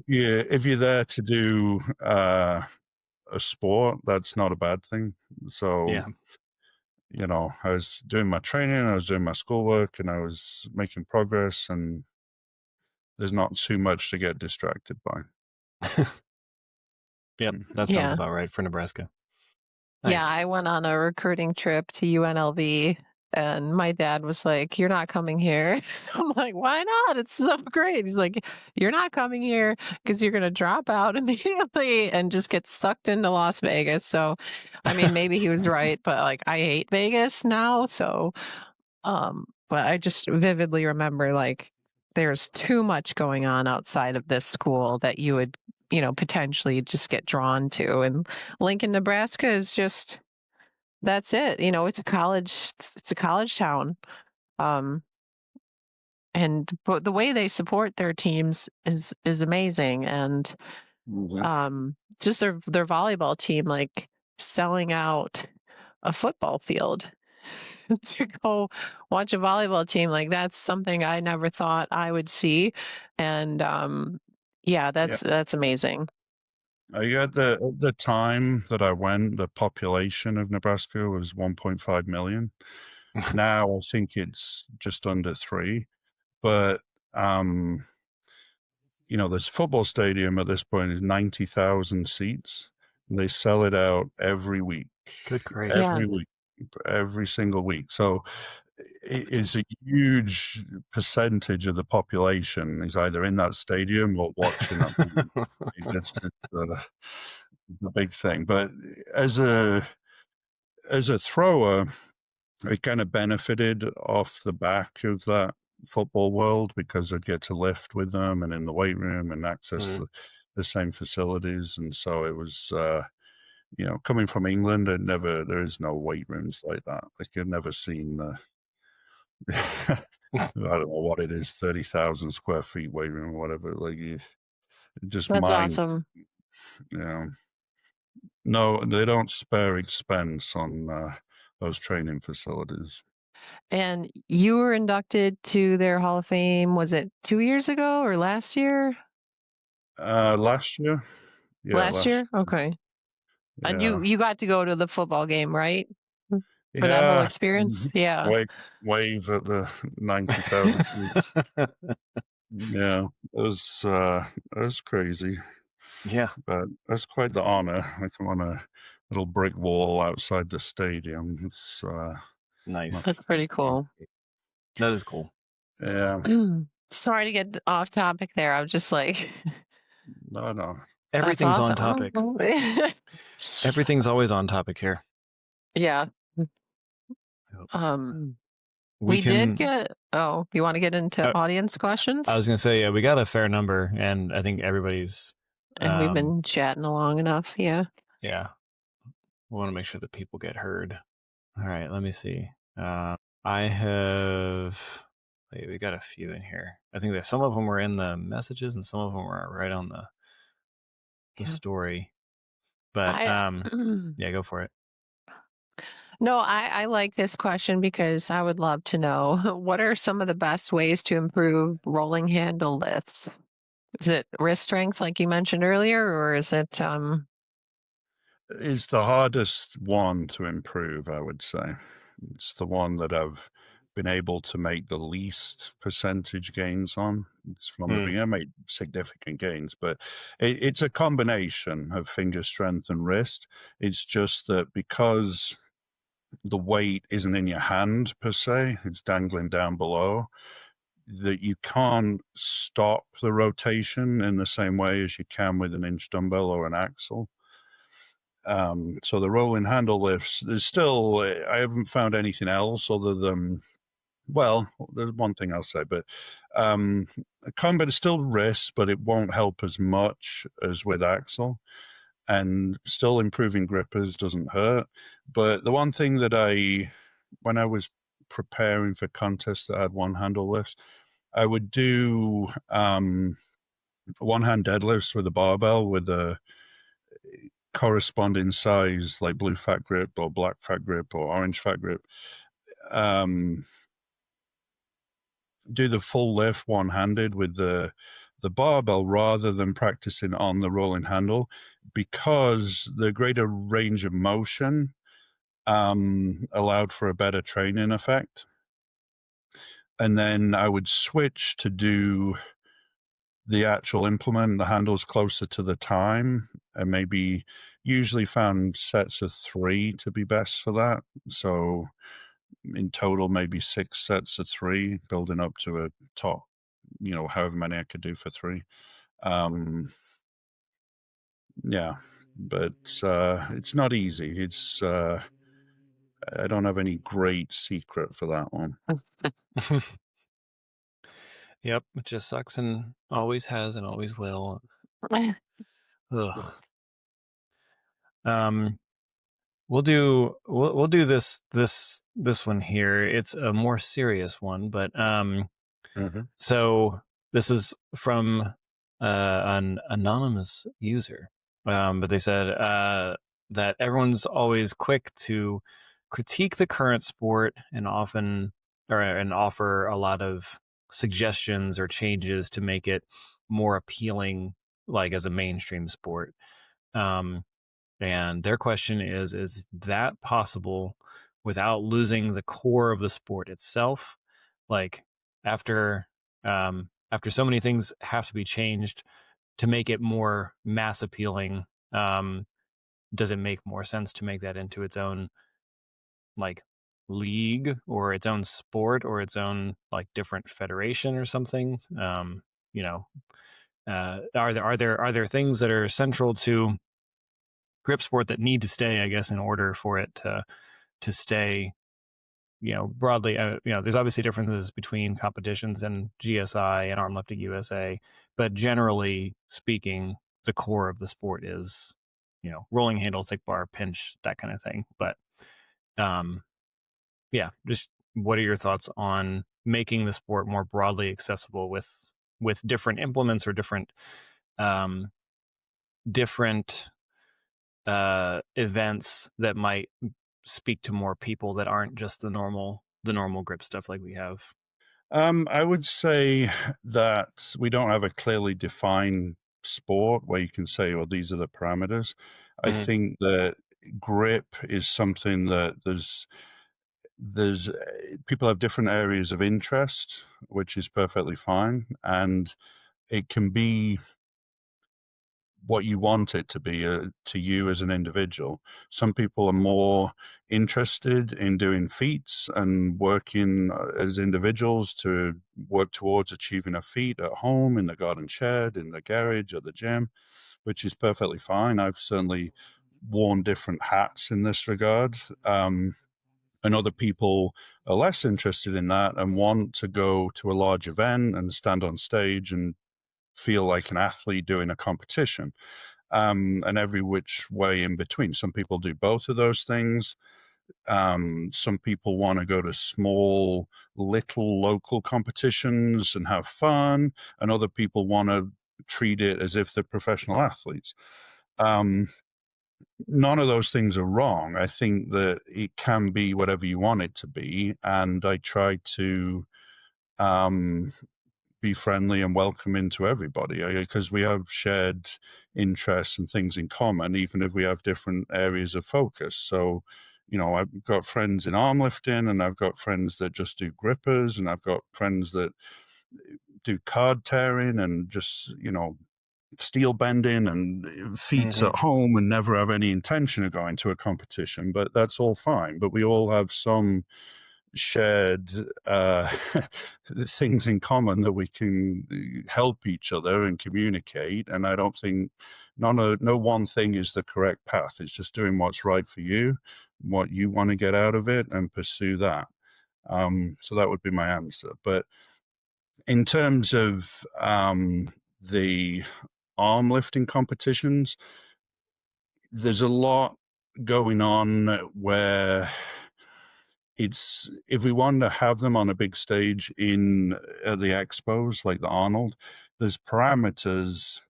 D: if you're there to do a sport, that's not a bad thing. So,
B: Yeah.
D: I was doing my training, I was doing my schoolwork, and I was making progress, and there's not too much to get distracted by.
B: Yep, that sounds
C: Yeah.
B: about right for Nebraska.
C: Yeah,
B: Nice.
C: I went on a recruiting trip to UNLV and my dad was like, "You're not coming here." I'm like, "Why not? It's so great." He's like, "You're not coming here because you're going to drop out immediately and just get sucked into Las Vegas." So, I mean, maybe he was right, but like I hate Vegas now, so but I just vividly remember like there's too much going on outside of this school that you would, potentially just get drawn to. And Lincoln, Nebraska is just that's it. It's a college town. Um but the way they support their teams is amazing. And just their volleyball team, like selling out a football field to go watch a volleyball team, like that's something I never thought I would see. And yeah, that's amazing.
D: At the time that I went, the population of Nebraska was 1.5 million. Now I think it's just under 3. But this football stadium at this point is 90,000 seats. And they sell it out every week,
B: Good grief.
C: Yeah.
D: every week, every single week. So it is a huge percentage of the population is either in that stadium or watching that game. That's just the big thing. But as a thrower, I kind of benefited off the back of that football world because I'd get to lift with them and in the weight room and access the same facilities. And so it was, coming from England, there is no weight rooms like that. Like I've never seen, I don't know what it is, 30,000 square feet weight room or whatever. Like just
C: That's
D: mind,
C: awesome.
D: No, they don't spare expense on those training facilities.
C: And you were inducted to their Hall of Fame, was it 2 years ago or last year?
D: Last year? Yeah,
C: Last year? Okay. And
D: Yeah.
C: you got to go to the football game, right? For that whole
D: Yeah.
C: experience? Yeah.
D: Wave at the 90,000 feet. Yeah. It was crazy,
B: Yeah.
D: but that's quite the honor. Like I'm on a little brick wall outside the stadium. It's
B: Nice.
C: That's pretty cool.
B: That is cool.
D: yeah.
C: Sorry to get off topic there. I was just like,
D: No.
B: Everything's on
C: awesome.
B: topic. Everything's always on topic here.
C: Yeah. We did get. Oh, you want to get into audience questions?
B: I was gonna say, yeah, we got a fair number, and I think everybody's.
C: And we've been chatting along enough. Yeah.
B: Yeah, we want to make sure that people get heard. All right, let me see. I have. Wait, we got a few in here. I think that some of them were in the messages, and some of them were right on the story. But yeah, go for it.
C: No, I like this question because I would love to know what are some of the best ways to improve rolling handle lifts? Is it wrist strength, like you mentioned earlier, or is it
D: It's the hardest one to improve, I would say. It's the one that I've been able to make the least percentage gains on. It's from the beginning. I made significant gains, but it's a combination of finger strength and wrist. It's just that because the weight isn't in your hand per se, it's dangling down below, that you can't stop the rotation in the same way as you can with an inch dumbbell or an axle. So the rolling handle lifts, there's still, I haven't found anything else other than, well, there's one thing I'll say, but combat is still wrist, but it won't help as much as with axle. And still improving grippers doesn't hurt. But the one thing that when I was preparing for contests that had one handle lifts, I would do one hand deadlifts with a barbell with a corresponding size, like blue fat grip or black fat grip or orange fat grip. Do the full lift one-handed with the barbell rather than practicing on the rolling handle, because the greater range of motion allowed for a better training effect. And then I would switch to do the actual implement, the handle's closer to the time, and maybe usually found sets of 3 to be best for that. So in total, maybe 6 sets of 3, building up to a top, however many I could do for 3. Yeah, but it's not easy. It's I don't have any great secret for that one.
B: Yep, it just sucks and always has and always will. Ugh. We'll do this one here. It's a more serious one, but so this is from an anonymous user, but they said that everyone's always quick to critique the current sport and offer a lot of suggestions or changes to make it more appealing, like as a mainstream sport. And their question is that possible without losing the core of the sport itself? Like after so many things have to be changed to make it more mass appealing, does it make more sense to make that into its own like league or its own sport or its own like different federation or something? You know, are there things that are central to grip sport that need to stay, I guess, in order for it to stay, broadly, there's obviously differences between competitions and GSI and Arm Lifting USA, but generally speaking, the core of the sport is, rolling handle, thick bar, pinch, that kind of thing. But yeah, just what are your thoughts on making the sport more broadly accessible with different implements or different events that might speak to more people that aren't just the normal grip stuff like we have?
D: I would say that we don't have a clearly defined sport where you can say, well, these are the parameters. I think that grip is something that there's people have different areas of interest, which is perfectly fine, and it can be what you want it to be to you as an individual. Some people are more interested in doing feats and working as individuals to work towards achieving a feat at home, in the garden shed, in the garage, or the gym, which is perfectly fine. I've certainly worn different hats in this regard. And other people are less interested in that and want to go to a large event and stand on stage and feel like an athlete doing a competition, and every which way in between. Some people do both of those things. Some people want to go to small, little local competitions and have fun, and other people want to treat it as if they're professional athletes. None of those things are wrong. I think that it can be whatever you want it to be, and I try to be friendly and welcoming to everybody because we have shared interests and things in common, even if we have different areas of focus. So, I've got friends in arm lifting, and I've got friends that just do grippers, and I've got friends that do card tearing and just, steel bending and feats at home and never have any intention of going to a competition. But that's all fine. But we all have some shared things in common that we can help each other and communicate. And I don't think no one thing is the correct path. It's just doing what's right for you, what you want to get out of it, and pursue that. So that would be my answer. But in terms of the arm lifting competitions, there's a lot going on where if we want to have them on a big stage at the expos like the Arnold, there's parameters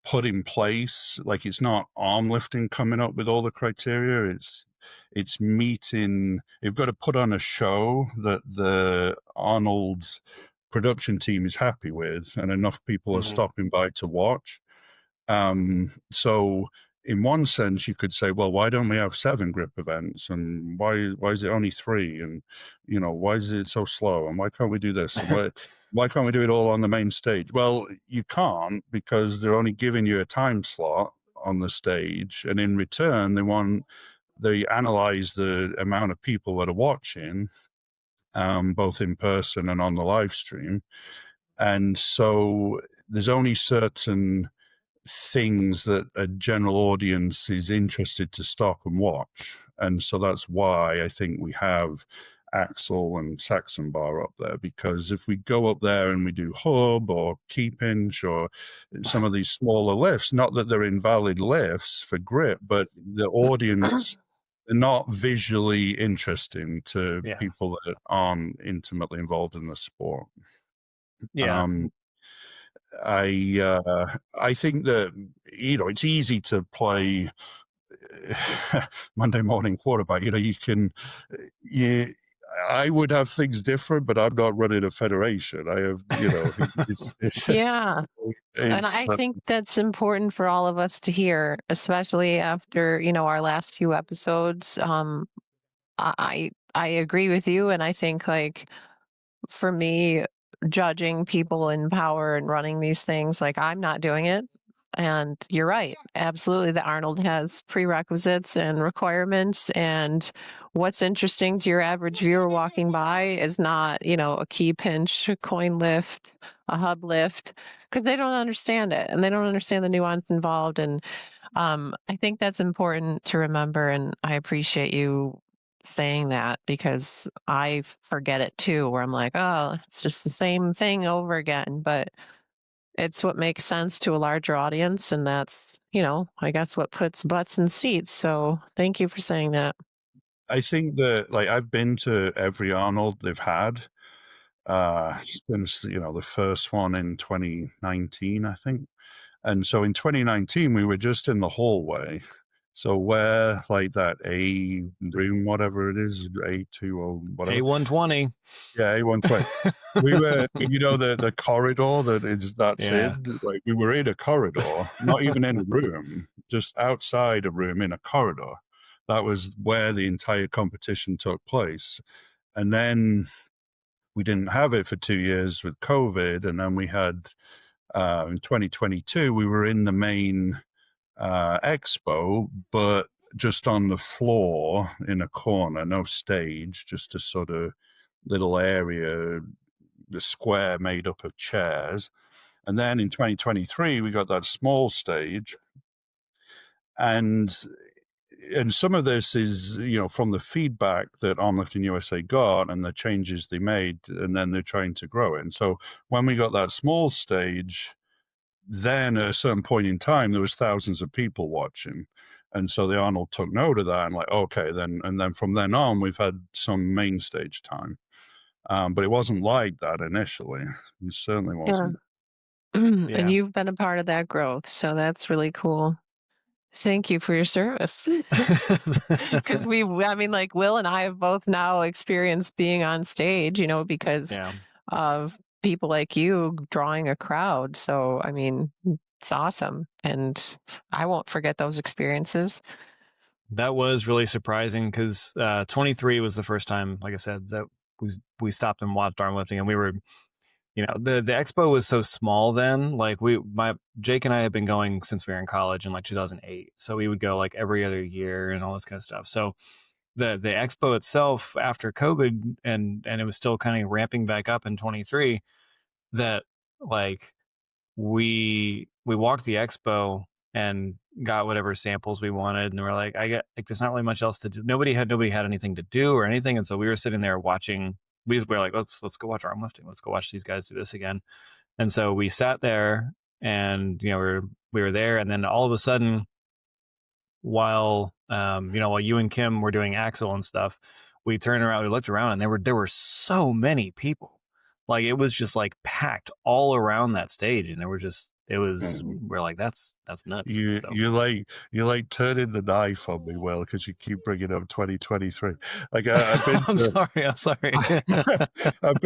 D: put in place. Like, it's not arm lifting coming up with all the criteria. It's meeting. You've got to put on a show that the Arnold production team is happy with, and enough people are stopping by to watch. So in one sense, you could say, well, why don't we have 7 grip events, and why is it only 3, and why is it so slow, and why can't we do this, and why can't we do it all on the main stage? Well, you can't, because they're only giving you a time slot on the stage, and in return, they analyze the amount of people that are watching, both in person and on the live stream, and so there's only certain things that a general audience is interested to stop and watch. And so that's why I think we have Axel and Saxon Bar up there, because if we go up there and we do hub or key pinch or some of these smaller lifts, not that they're invalid lifts for grip, but the audience are not visually interesting to people that aren't intimately involved in the sport.
B: Yeah.
D: I think that it's easy to play Monday morning quarterback. I would have things different, but I'm not running a federation. I have,
C: Yeah. And I think that's important for all of us to hear, especially after, our last few episodes. I agree with you. And I think, like, for me, judging people in power and running these things, like, I'm not doing it. And you're right. Absolutely. The Arnold has prerequisites and requirements. And what's interesting to your average viewer walking by is not, a key pinch, a coin lift, a hub lift, because they don't understand it and they don't understand the nuance involved. And I think that's important to remember. And I appreciate you saying that, because I forget it too, where I'm like, oh, it's just the same thing over again. But it's what makes sense to a larger audience. And that's, I guess what puts butts in seats. So thank you for saying that.
D: I think that, like, I've been to every Arnold they've had since, the first one in 2019, I think. And so in 2019, we were just in the hallway. So where, like, that A room, whatever it is, A2 or whatever.
B: A120.
D: Yeah, A120. We were, the corridor that's in. Like, we were in a corridor, not even in a room, just outside a room in a corridor. That was where the entire competition took place. And then we didn't have it for 2 years with COVID. And then we had, in 2022, we were in the main expo, but just on the floor in a corner, no stage, just a sort of little area, the square made up of chairs. And then in 2023, we got that small stage. And some of this is, from the feedback that Armlifting USA got and the changes they made, and then they're trying to grow it. And so when we got that small stage, then at a certain point in time, there was thousands of people watching. And so the Arnold took note of that and like, okay, then from then on, we've had some main stage time. But it wasn't like that initially. It certainly wasn't.
C: Yeah. And you've been a part of that growth. So that's really cool. Thank you for your service. Because like Will and I have both now experienced being on stage, because of people like you drawing a crowd. So, it's awesome. And I won't forget those experiences.
B: That was really surprising, because 23 was the first time, like I said, that we stopped and watched arm lifting, and we were, the expo was so small then. Like Jake and I had been going since we were in college in like 2008. So we would go like every other year and all this kind of stuff. So the expo itself after COVID and it was still kind of ramping back up in 23, that like we walked the expo and got whatever samples we wanted, and we're like, there's not really much else to do. Nobody had anything to do or anything, and so we were sitting there watching. We were like, let's go watch arm lifting. Let's go watch these guys do this again. And so we sat there, and we were there, and then all of a sudden, while you and Kim were doing Axel and stuff, we turned around, we looked around, and there were so many people. Like, it was just like packed all around that stage, and it was, we're like, that's nuts.
D: You
B: So.
D: you like turning the knife on me, Will, because you keep bringing up 2023. Like I've been
B: I'm
D: to,
B: sorry.
D: I've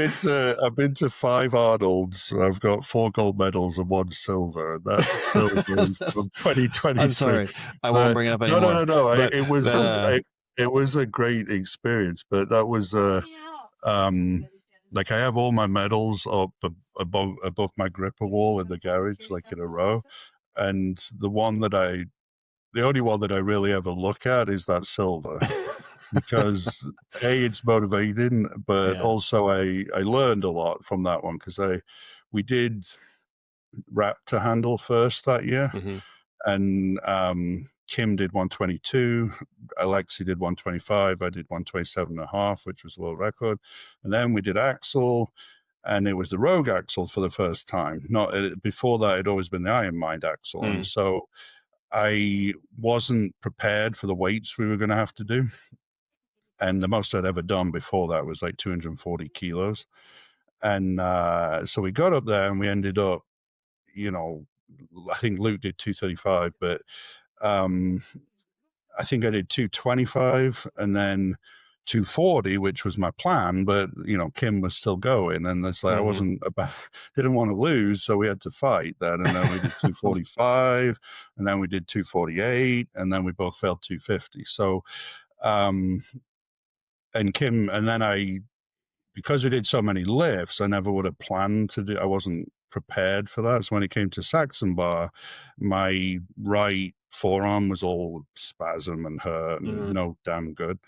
D: been to 5 Arnolds. And I've got 4 gold medals and 1 silver, and that silver is from 2023.
B: I'm sorry, I won't bring it up anymore.
D: No.
B: But,
D: It was a great experience, but that was like I have all my medals up above my gripper wall in the garage, like in a row, and the only one that I really ever look at is that silver. Because it's motivating, but also I learned a lot from that one, because we did wrap to handle first that year, and Kim did 122, Alexi did 125, I did 127.5, which was the world record, and then we did axle, and it was the Rogue axle for the first time. Not before that, it'd always been the Iron Mind axle, and so I wasn't prepared for the weights we were going to have to do. And the most I'd ever done before that was like 240 kilos. And so we got up there and we ended up, I think Luke did 235, but I think I did 225 and then 240, which was my plan. But, Kim was still going, and it's like didn't want to lose. So we had to fight then. And then we did 245 and then we did 248 and then we both failed 250. So, and Kim, and then because we did so many lifts, I never would have planned to do, I wasn't prepared for that. So when it came to Saxon bar, my right forearm was all spasm and hurt and no damn good.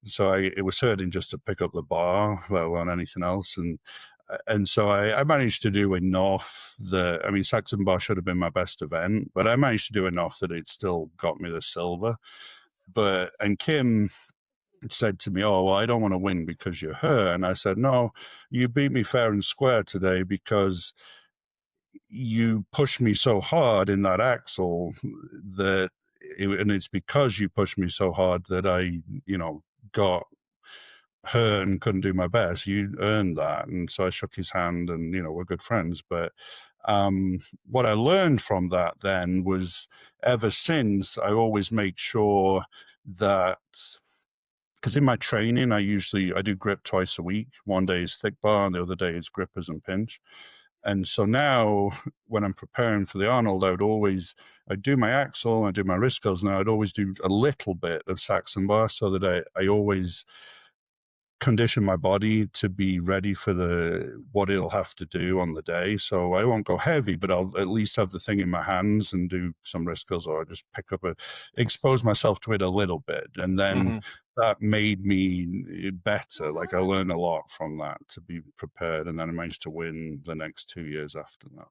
D: So it was hurting just to pick up the bar, let alone anything else. And so I managed to do enough Saxon bar should have been my best event, but I managed to do enough that it still got me the silver. And Kim said to me, "Oh, well, I don't want to win because you're her." And I said, "No, you beat me fair and square today because you pushed me so hard in that axle and it's because you pushed me so hard that I, got hurt and couldn't do my best. You earned that." And so I shook his hand, and, we're good friends. But what I learned from that then was, ever since, I always make sure that, because in my training, I do grip twice a week. One day is thick bar, and the other day is grippers and pinch. And so now, when I'm preparing for the Arnold, I'd do my axle, I do my wrist curls, and I'd always do a little bit of Saxon bar, so that I always condition my body to be ready for what it'll have to do on the day. So I won't go heavy, but I'll at least have the thing in my hands and do some wrist curls, or just expose myself to it a little bit. And then that made me better. Like, I learned a lot from that to be prepared, and then I managed to win the next 2 years after that.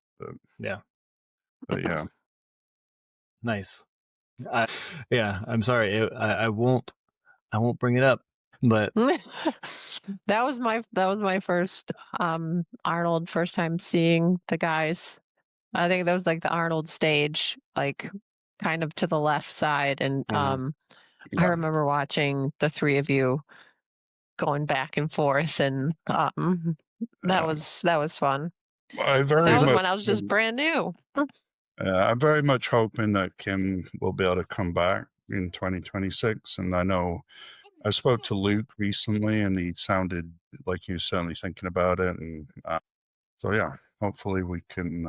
D: But yeah.
B: Nice. I'm sorry. I won't bring it up, but
C: that was my first Arnold, first time seeing the guys. I think that was like the Arnold stage, like kind of to the left side, and I remember watching the three of you going back and forth, and that was fun.
D: That
C: was when I was just brand new.
D: I'm very much hoping that Kim will be able to come back in 2026, and I know I spoke to Luke recently, and he sounded like he was certainly thinking about it. And so, yeah, hopefully we can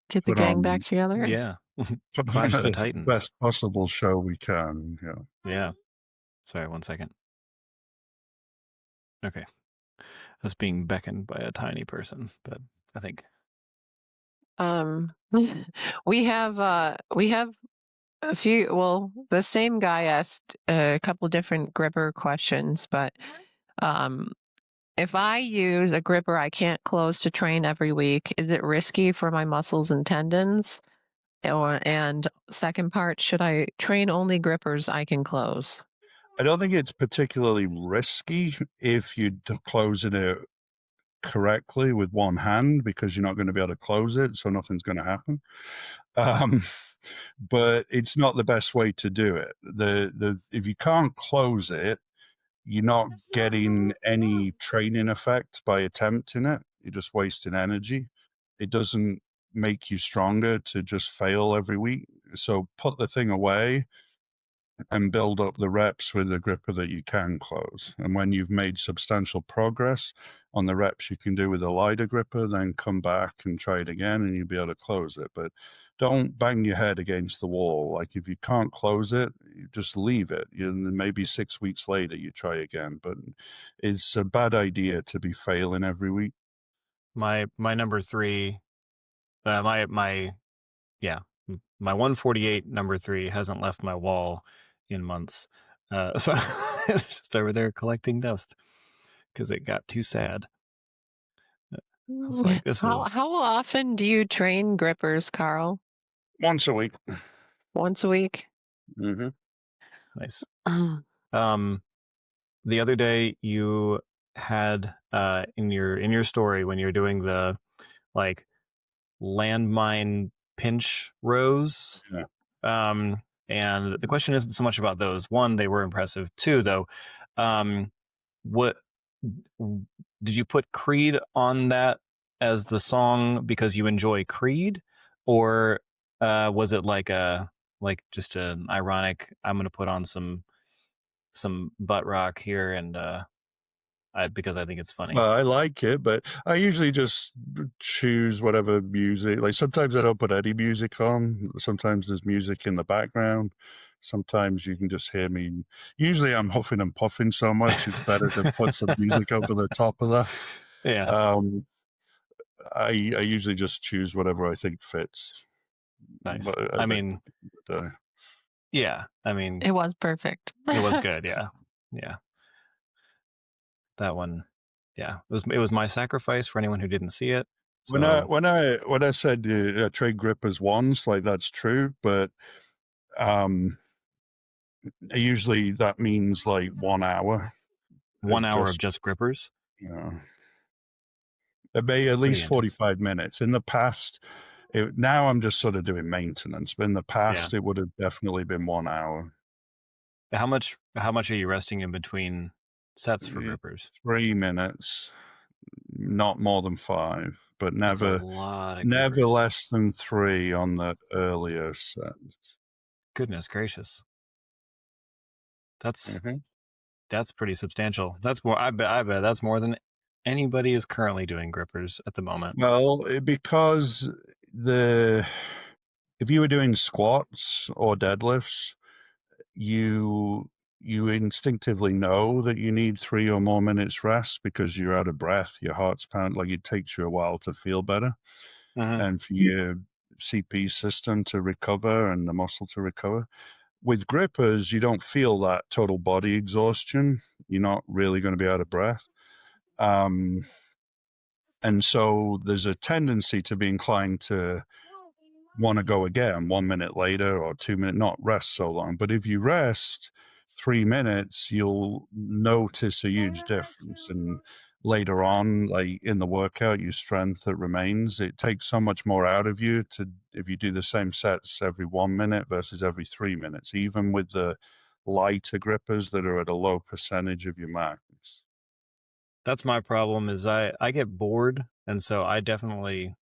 C: get the gang back together.
B: Yeah, Clash of the Titans.
D: Best possible show we can.
B: Yeah. Sorry, 1 second. Okay, I was being beckoned by a tiny person, but I think
C: we have a few. Well, the same guy asked a couple different gripper questions, but if I use a gripper I can't close to train every week, is it risky for my muscles and tendons? And second part, should I train only grippers I can close?
D: I don't think it's particularly risky if you close it correctly with one hand, because you're not going to be able to close it, so nothing's going to happen. But it's not the best way to do it. If you can't close it, you're not getting any training effect by attempting it. You're just wasting energy. It doesn't make you stronger to just fail every week. So put the thing away and build up the reps with the gripper that you can close. And when you've made substantial progress on the reps you can do with a lighter gripper, then come back and try it again and you'll be able to close it. But don't bang your head against the wall. Like if you can't close it, you just leave it. Maybe 6 weeks later you try again. But it's a bad idea to be failing every week.
B: My number 3, my 148 number 3 hasn't left my wall in months. So it's just over there collecting dust because it got too sad. I was like,
C: How often do you train grippers, Carl?
D: Once a week.
C: Once a week?
D: Mm-hmm.
B: Nice. The other day you had in your story when you're doing the like landmine pinch rows.
D: Yeah.
B: And the question isn't so much about those. One, they were impressive. Two, though, what did you put Creed on that as the song because you enjoy Creed, or was it like just an ironic? I'm going to put on some butt rock here and because I think it's funny.
D: Well, I like it, but I usually just choose whatever music. Like sometimes I don't put any music on. Sometimes there's music in the background. Sometimes you can just hear me. Usually I'm huffing and puffing so much, it's better to put some music over the top of that.
B: Yeah.
D: I usually just choose whatever I think fits.
B: Nice.
D: But,
B: I mean, yeah. I mean,
C: it was perfect.
B: It was good. Yeah. Yeah. That one. Yeah. It was my sacrifice for anyone who didn't see it. So,
D: when I said trade grippers once, like that's true, but usually that means like 1 hour.
B: 1 hour of just grippers?
D: Yeah. It may at least 45 minutes. In the past, now I'm just sort of doing maintenance, but in the past it would have definitely been 1 hour.
B: How much are you resting in between sets for grippers?
D: 3 minutes, not more than 5, but never
B: grippers.
D: less than 3 on the earlier sets.
B: Goodness gracious. That's pretty substantial. That's more. I bet that's more than anybody is currently doing grippers at the moment.
D: Well, because if you were doing squats or deadlifts, you instinctively know that you need 3 or more minutes rest because you're out of breath, your heart's pounding, like it takes you a while to feel better, and for your CP system to recover and the muscle to recover. With grippers, you don't feel that total body exhaustion. You're not really going to be out of breath. And so there's a tendency to be inclined to want to go again 1 minute later or 2 minutes, not rest so long. But if you rest 3 minutes, you'll notice a huge difference. And later on, like in the workout, your strength that remains, it takes so much more out of you if you do the same sets every 1 minute versus every 3 minutes, even with the lighter grippers that are at a low percentage of your max.
B: That's my problem is I get bored. And so I probably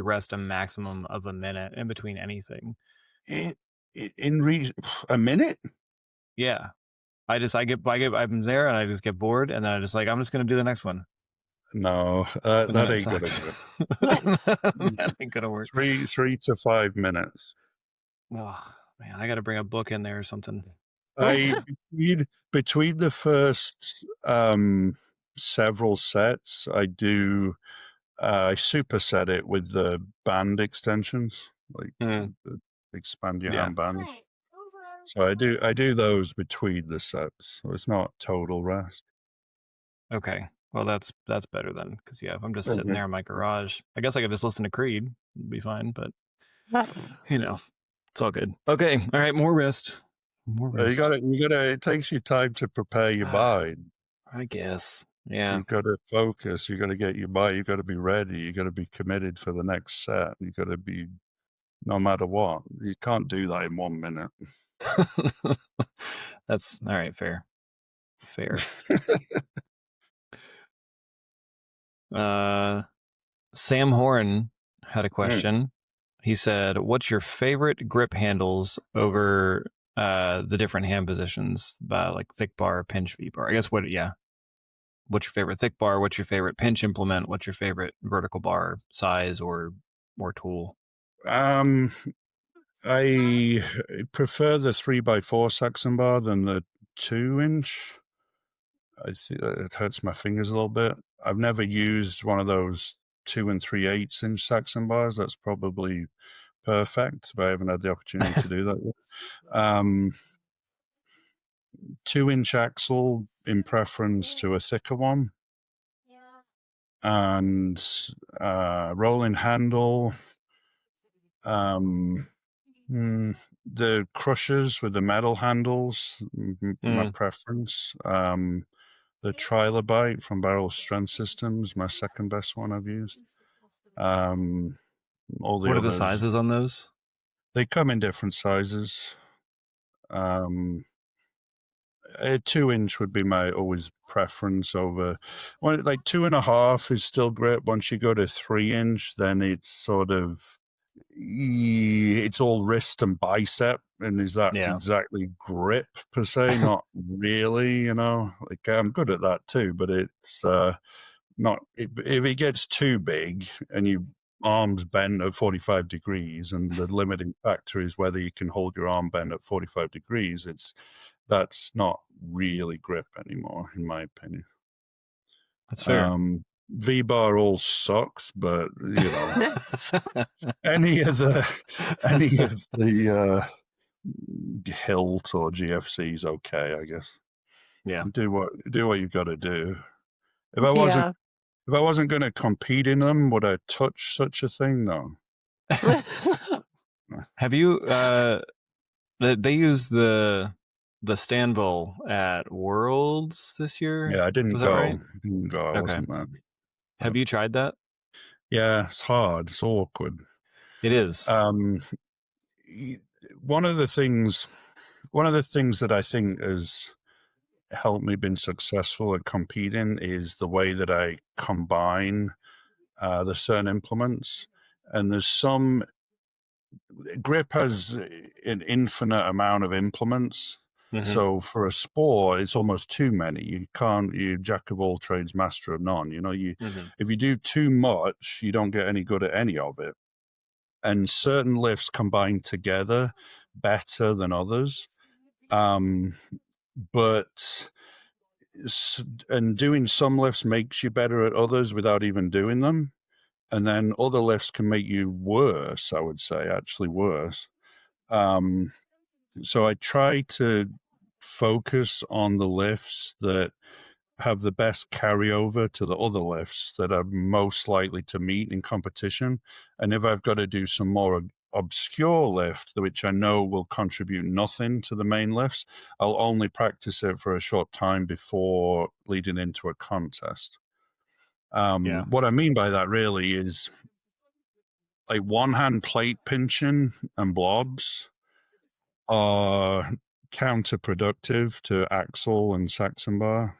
B: rest a maximum of a minute in between anything.
D: A minute?
B: Yeah. I'm there and I just get bored and then I'm just going to do the next one.
D: No, that ain't gonna
B: work. That ain't gonna work.
D: 3 to 5 minutes.
B: Oh man, I got to bring a book in there or something.
D: Between the first several sets, I superset it with the band extensions, like expand your hand band. So I do those between the sets, so it's not total rest.
B: Okay, well that's better then, because if I'm just sitting there in my garage, I guess I could just listen to Creed, it'd be fine. But it's all good. Okay, all right, more rest.
D: You gotta. It takes you time to prepare your mind.
B: I guess. Yeah.
D: You got to focus. You got to get your mind. You got to be ready. You got to be committed for the next set. You got to be, no matter what. You can't do that in 1 minute.
B: That's all right. Fair. Sam Horn had a question. He said, "What's your favorite grip handles over the different hand positions, like thick bar, pinch, V bar? I guess what? Yeah. What's your favorite thick bar? What's your favorite pinch implement? What's your favorite vertical bar size or tool?"
D: I prefer the 3x4 Saxon bar than the 2-inch. I see it hurts my fingers a little bit. I've never used one of those 2 3/8 inch Saxon bars. That's probably perfect, but I haven't had the opportunity to do that yet. 2-inch axle in preference to a thicker one, and rolling handle. The crushers with the metal handles, my preference. The Trilobite from Barrel Strength Systems, my second best one I've used. All the
B: What are
D: others,
B: the sizes on those?
D: they come in different sizes. A 2-inch would be my always preference over, well, like 2.5 is still great. Once you go to 3-inch, then it's sort of, it's all wrist and bicep, and is that exactly grip per se? Not really, you know. Like, I'm good at that too, but it's not. If it gets too big and your arms bend at 45 degrees, and the limiting factor is whether you can hold your arm bend at 45 degrees, that's not really grip anymore, in my opinion.
B: That's fair.
D: V-bar all sucks, but you know, any of the Hilt or GFC is okay, I guess.
B: Yeah.
D: Do what you got to do. If I wasn't going to compete in them, would I touch such a thing? No.
B: Have you? They used the Stanville at Worlds this year.
D: Yeah, I didn't
B: Was
D: go.
B: That right?
D: I didn't go. I wasn't there.
B: Have you tried that?
D: Yeah, it's hard. It's awkward.
B: It is.
D: One of the things that I think has helped me been successful at competing is the way that I combine the certain implements. And there's some grip has an infinite amount of implements. So for a sport, it's almost too many. You jack of all trades, master of none. You know, if you do too much, you don't get any good at any of it. And certain lifts combine together better than others. But doing some lifts makes you better at others without even doing them. And then other lifts can make you worse, I would say, actually worse. So I try to focus on the lifts that have the best carryover to the other lifts that are most likely to meet in competition. And if I've got to do some more obscure lift, which I know will contribute nothing to the main lifts, I'll only practice it for a short time before leading into a contest. What I mean by that really is like one-hand plate pinching and blobs are counterproductive to axle and Saxon bar.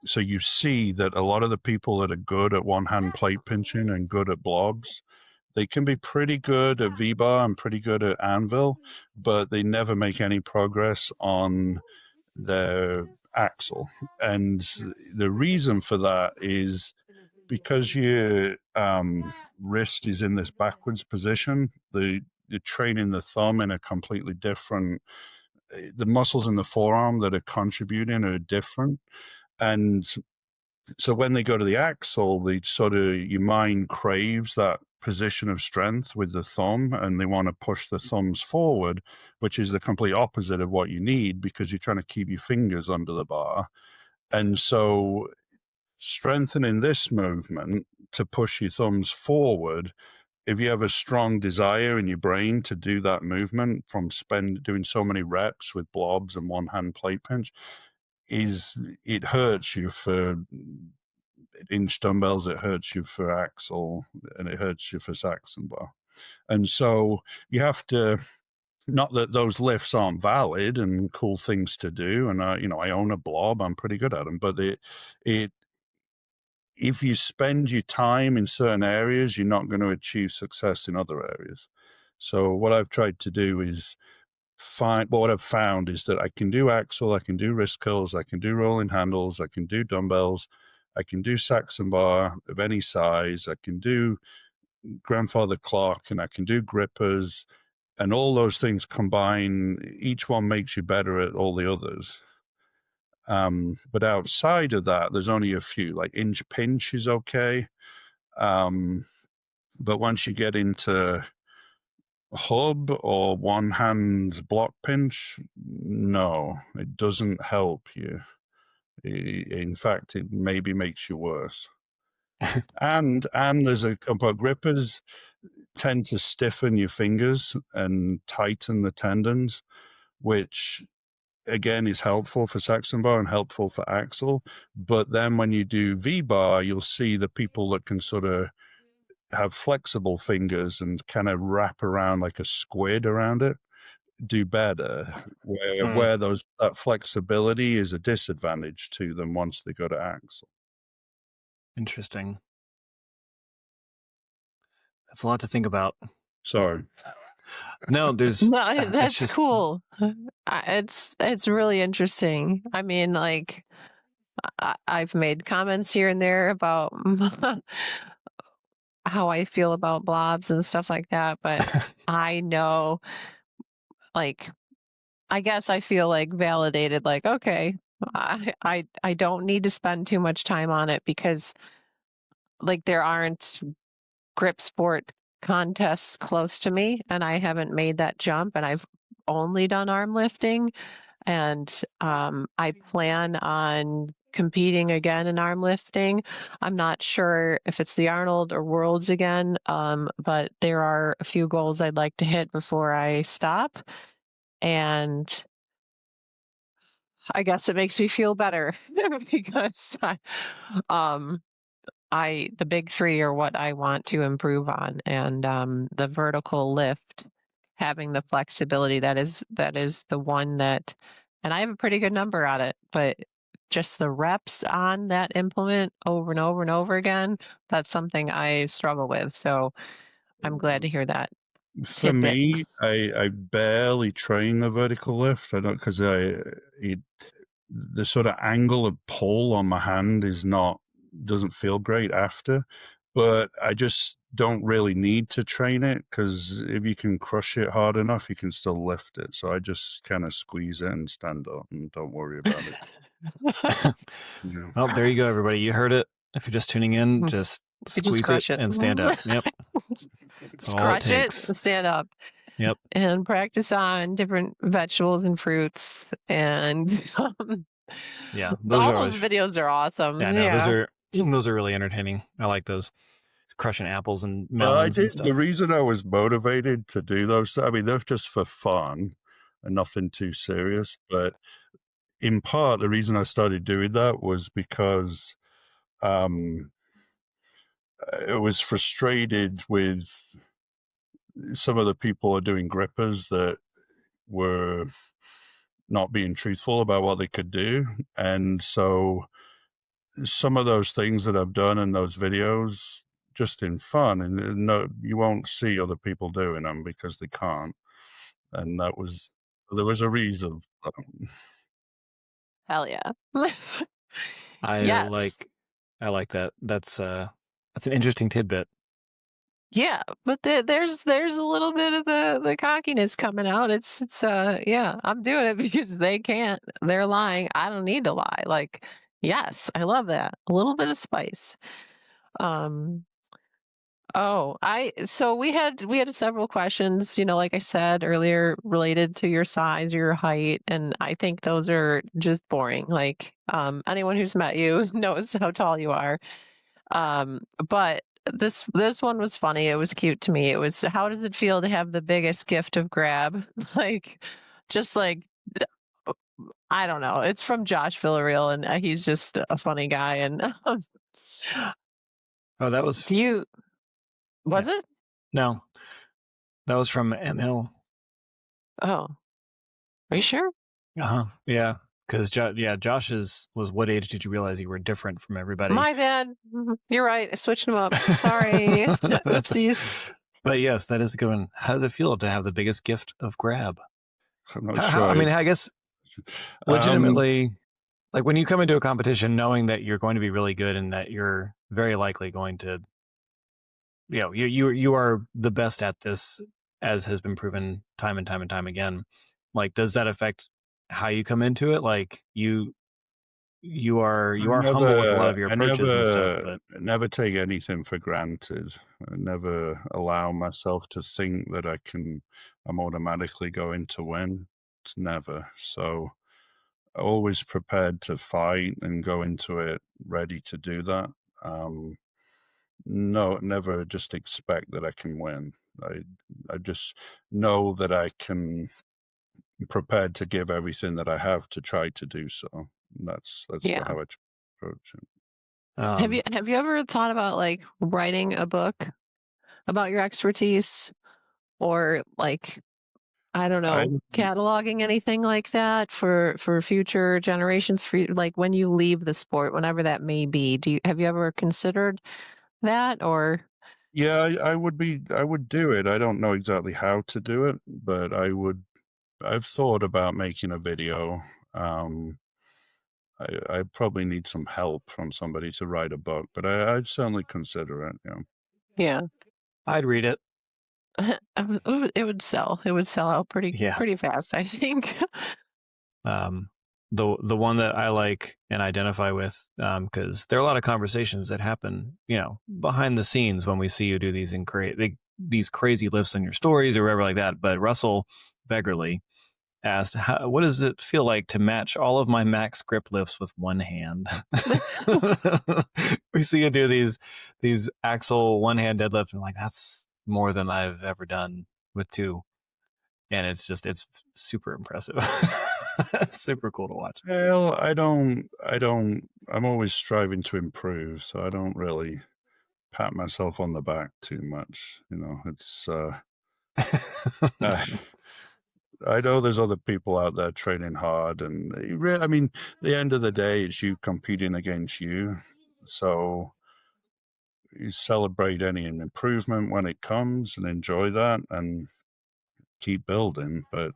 D: So you see that a lot of the people that are good at one-hand plate pinching and good at blobs, they can be pretty good at V-bar and pretty good at anvil, but they never make any progress on their axle. And the reason for that is because your wrist is in this backwards position, you're training the thumb in a completely different, the muscles in the forearm that are contributing are different. And so when they go to the axle, your mind craves that position of strength with the thumb, and they want to push the thumbs forward, which is the complete opposite of what you need because you're trying to keep your fingers under the bar. And so strengthening this movement to push your thumbs forward, if you have a strong desire in your brain to do that movement from doing so many reps with blobs and one-hand plate pinch, it hurts you for inch dumbbells, it hurts you for axle, and it hurts you for Saxon bar. And so you have to, not that those lifts aren't valid and cool things to do, and I own a blob, I'm pretty good at them, but if you spend your time in certain areas, you're not going to achieve success in other areas. So what I've tried to do is what I've found is that I can do axle, I can do wrist curls, I can do rolling handles, I can do dumbbells, I can do Saxon bar of any size, I can do grandfather clock, and I can do grippers, and all those things combine. Each one makes you better at all the others. But outside of that, there's only a few. Like inch pinch is okay. But once you get into hub or one hand block pinch, no, it doesn't help you. In fact, it maybe makes you worse. and there's a couple of grippers tend to stiffen your fingers and tighten the tendons, which again is helpful for Saxon bar and helpful for axle. But then when you do V bar, you'll see the people that can sort of have flexible fingers and kind of wrap around like a squid around it do better, where that flexibility is a disadvantage to them once they go to axle.
B: Interesting. That's a lot to think about.
D: Sorry.
B: No, there's
C: No, that's
B: just
C: cool. It's really interesting. I mean, like I've made comments here and there about how I feel about blobs and stuff like that, but I know, like, I guess I feel like validated, like, okay, I don't need to spend too much time on it because like there aren't grip sport contests close to me and I haven't made that jump and I've only done arm lifting and I plan on competing again in arm lifting. I'm not sure if it's the Arnold or Worlds again, but there are a few goals I'd like to hit before I stop. And I guess it makes me feel better because the big three are what I want to improve on, and the vertical lift, having the flexibility, that is the one that, and I have a pretty good number on it, but just the reps on that implement over and over and over again, that's something I struggle with. So I'm glad to hear that.
D: For
C: tidbit.
D: me, I barely train the vertical lift. I don't, because the sort of angle of pull on my hand doesn't feel great after, but I just don't really need to train it because if you can crush it hard enough, you can still lift it. So I just kind of squeeze it and stand up and don't worry about it. Yeah.
B: Well, there you go, everybody. You heard it. If you're just tuning in,
C: You
B: just
C: just
B: squeeze
C: crush
B: it
C: it.
B: and stand up. Yep. That's all it
C: Crush it
B: takes.
C: and stand up.
B: Yep.
C: And practice on different vegetables and fruits and
B: Yeah.
C: all
B: Those are
C: those
B: always,
C: videos are awesome.
B: yeah, no,
C: Yeah.
B: those are really entertaining. I like those. It's crushing apples and
D: Well,
B: melons and stuff.
D: the reason I was motivated to do those, I mean, they're just for fun and nothing too serious. But in part, the reason I started doing that was because I was frustrated with some of the people are doing grippers that were not being truthful about what they could do. And so some of those things that I've done in those videos, just in fun, and no, you won't see other people doing them because they can't. And there was a reason.
C: Hell yeah.
B: I
C: Yes.
B: like that. That's an interesting tidbit.
C: Yeah, but there's a little bit of the cockiness coming out. It's yeah, I'm doing it because they can't. They're lying. I don't need to lie. Like, yes, I love that. A little bit of spice. Um so we had several questions, like I said earlier, related to your size, your height, and I think those are just boring. Like, anyone who's met you knows how tall you are. But this one was funny. It was cute to me. It was, how does it feel to have the biggest gift of grab? Like, just like, I don't know. It's from Josh Villarreal, and he's just a funny guy. And
B: Oh, that was
C: was it?
B: no, that was from ML.
C: Oh, are you sure?
B: Yeah. Because Josh was what age did you realize you were different from everybody?
C: My bad. You're right. I switched them up. Sorry. Oopsies.
B: But yes, that is a good one. How does it feel to have the biggest gift of grab?
D: I'm not sure.
B: I guess legitimately, like when you come into a competition knowing that you're going to be really good and that you're very likely going to, you are the best at this, as has been proven time and time and time again. Like, does that affect how you come into it? Like you are humble with a lot of your approaches and stuff. But
D: I never take anything for granted. I never allow myself to think that I'm automatically going to win. It's never. So always prepared to fight and go into it ready to do that. No, never just expect that I can win. I just know that I can prepared to give everything that I have to try to do so. That's
C: Yeah.
D: how I approach it.
C: Have you ever thought about like writing a book about your expertise, or like, I don't know, cataloging anything like that for future generations, for like when you leave the sport, whenever that may be? Have you ever considered that? Or
D: Yeah, I would do it. I don't know exactly how to do it, but I've thought about making a video. I probably need some help from somebody to write a book, but I'd certainly consider it.
C: yeah,
B: I'd read it.
C: it would sell. It would sell out pretty fast, I think.
B: The one that I like and identify with, because there are a lot of conversations that happen, behind the scenes when we see you do these crazy lifts in your stories or whatever like that. But Russell Beggerly asked, what does it feel like to match all of my max grip lifts with one hand? We see you do these axle one-hand deadlifts, and like, that's more than I've ever done with two. And it's super impressive. It's super cool to watch.
D: Well, I'm always striving to improve, so I don't really pat myself on the back too much. It's I know there's other people out there training hard, and the end of the day, it's you competing against you. So you celebrate any improvement when it comes and enjoy that and keep building. But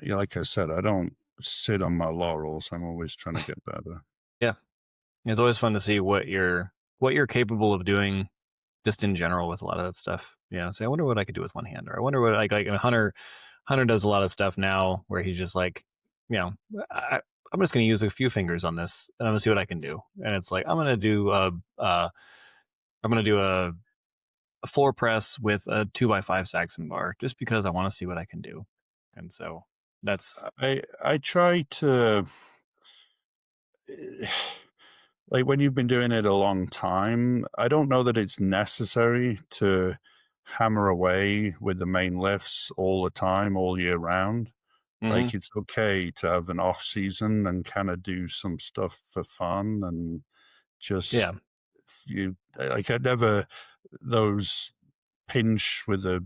D: like I said, I don't sit on my laurels. I'm always trying to get better.
B: Yeah, it's always fun to see what you're capable of doing, just in general with a lot of that stuff. So I wonder what I could do with one hand, or I wonder what like Hunter does a lot of stuff now where he's just like, I'm just going to use a few fingers on this and I'm gonna see what I can do. And it's like, I'm going to do a floor press with a 2x5 Saxon bar just because I want to see what I can do. And so that's
D: I try to like, when you've been doing it a long time, I don't know that it's necessary to hammer away with the main lifts all the time, all year round. Like, it's okay to have an off season and kind of do some stuff for fun and just I never those pinch with a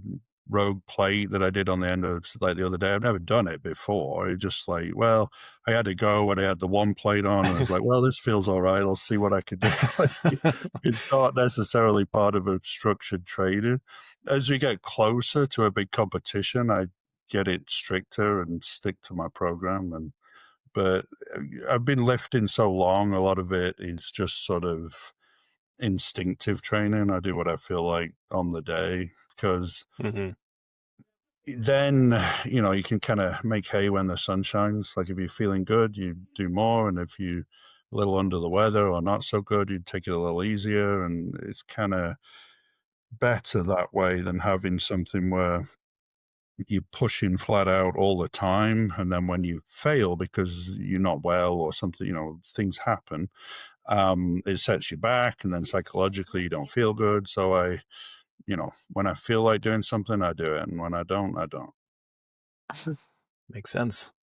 D: rogue plate that I did on the end of like the other day. I've never done it before. It just like, well, I had to go when I had the one plate on, and I was like, well, this feels all right. I'll see what I could do. It's not necessarily part of a structured training. As we get closer to a big competition, I get it stricter and stick to my program. But I've been lifting so long, a lot of it is just sort of instinctive training. I do what I feel like on the day, because then you can kind of make hay when the sun shines. Like, if you're feeling good, you do more, and if you're a little under the weather or not so good, you take it a little easier. And it's kind of better that way than having something where you're pushing flat out all the time, and then when you fail because you're not well or something, things happen, it sets you back, and then psychologically you don't feel good. So when I feel like doing something, I do it, and when I don't, I don't.
B: Makes sense.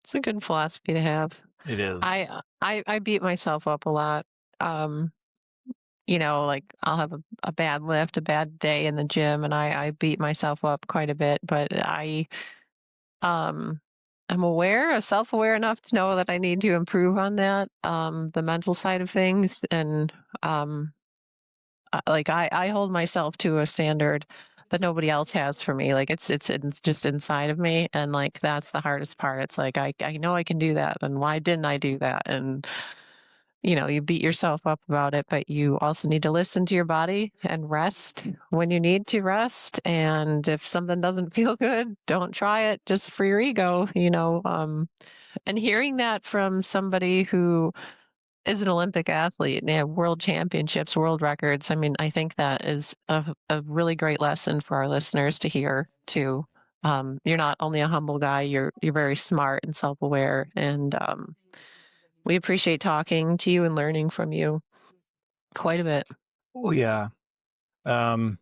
C: It's a good philosophy to have.
B: It is.
C: I beat myself up a lot. Like, I'll have a bad lift, a bad day in the gym, and I beat myself up quite a bit. But I'm I'm aware, self-aware enough to know that I need to improve on that, the mental side of things, and like I hold myself to a standard that nobody else has for me. Like it's just inside of me, and like that's the hardest part. It's like I know I can do that, and why didn't I do that? And you beat yourself up about it, but you also need to listen to your body and rest when you need to rest. And if something doesn't feel good, don't try it just for your ego. And hearing that from somebody who is an Olympic athlete and they have world championships, world records, I mean, I think that is a really great lesson for our listeners to hear too. You're not only a humble guy, you're very smart and self-aware, and we appreciate talking to you and learning from you quite a bit.
B: Oh yeah. Um,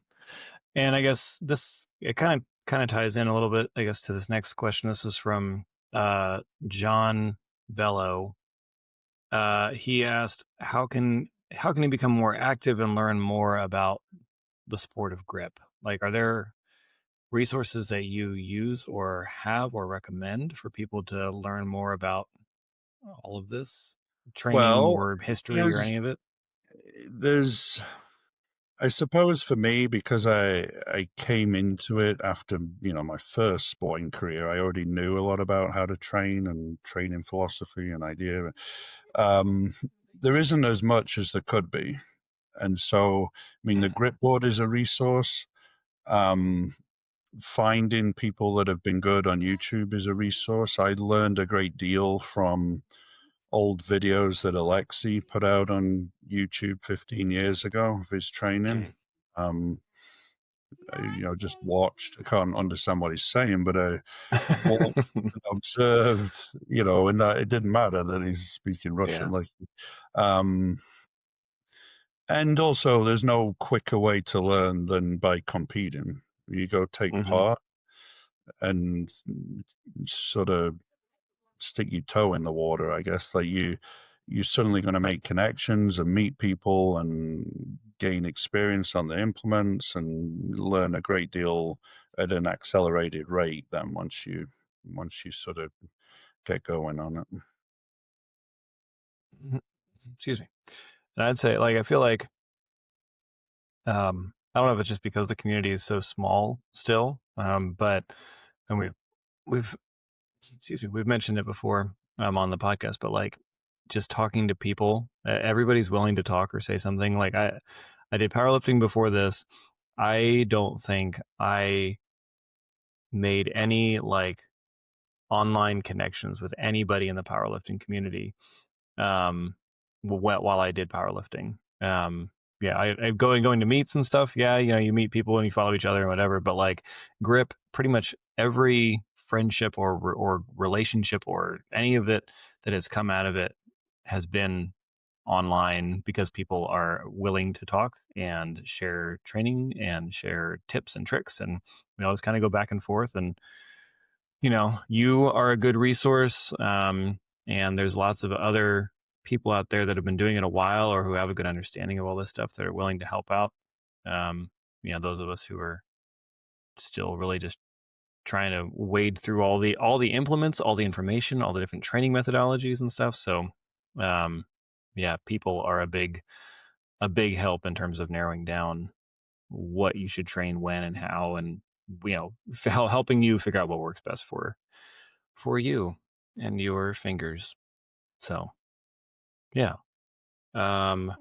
B: and I guess it kind of ties in a little bit, I guess, to this next question. This is from John Bello. He asked, how can he become more active and learn more about the sport of grip? Like, are there resources that you use or have or recommend for people to learn more about all of this training
D: Well,
B: or history or
D: there's
B: any of it?
D: there's I suppose for me, because I came into it after my first sporting career, I already knew a lot about how to train and training philosophy and idea. Um, there isn't as much as there could be, and so I mean the grip board is a resource. Um, Finding people that have been good on YouTube is a resource. I learned a great deal from old videos that Alexi put out on YouTube 15 years ago of his training. Um, I just watched. I can't understand what he's saying, but I watched and observed, and that it didn't matter that he's speaking Russian.
B: Yeah.
D: Um, and also, there's no quicker way to learn than by competing. You go take part and sort of stick your toe in the water, I guess. Like you're suddenly going to make connections and meet people and gain experience on the implements and learn a great deal at an accelerated rate then once you sort of get going on it.
B: Excuse me. And I'd say, like, I feel like I don't know if it's just because the community is so small still, but and we've we've mentioned it before on the podcast, but like just talking to people, everybody's willing to talk or say something. Like I did powerlifting before this. I don't think I made any like online connections with anybody in the powerlifting community while I did powerlifting. Yeah, I going to meets and stuff. Yeah, you meet people and you follow each other and whatever. But like grip, pretty much every friendship or relationship or any of it that has come out of it has been online because people are willing to talk and share training and share tips and tricks, and we always kind of go back and forth. And you are a good resource, and there's lots of other people out there that have been doing it a while or who have a good understanding of all this stuff that are willing to help out. Those of us who are still really just trying to wade through all the implements, all the information, all the different training methodologies and stuff. So, people are a big help in terms of narrowing down what you should train when and how, and helping you figure out what works best for you and your fingers. So, yeah. Um,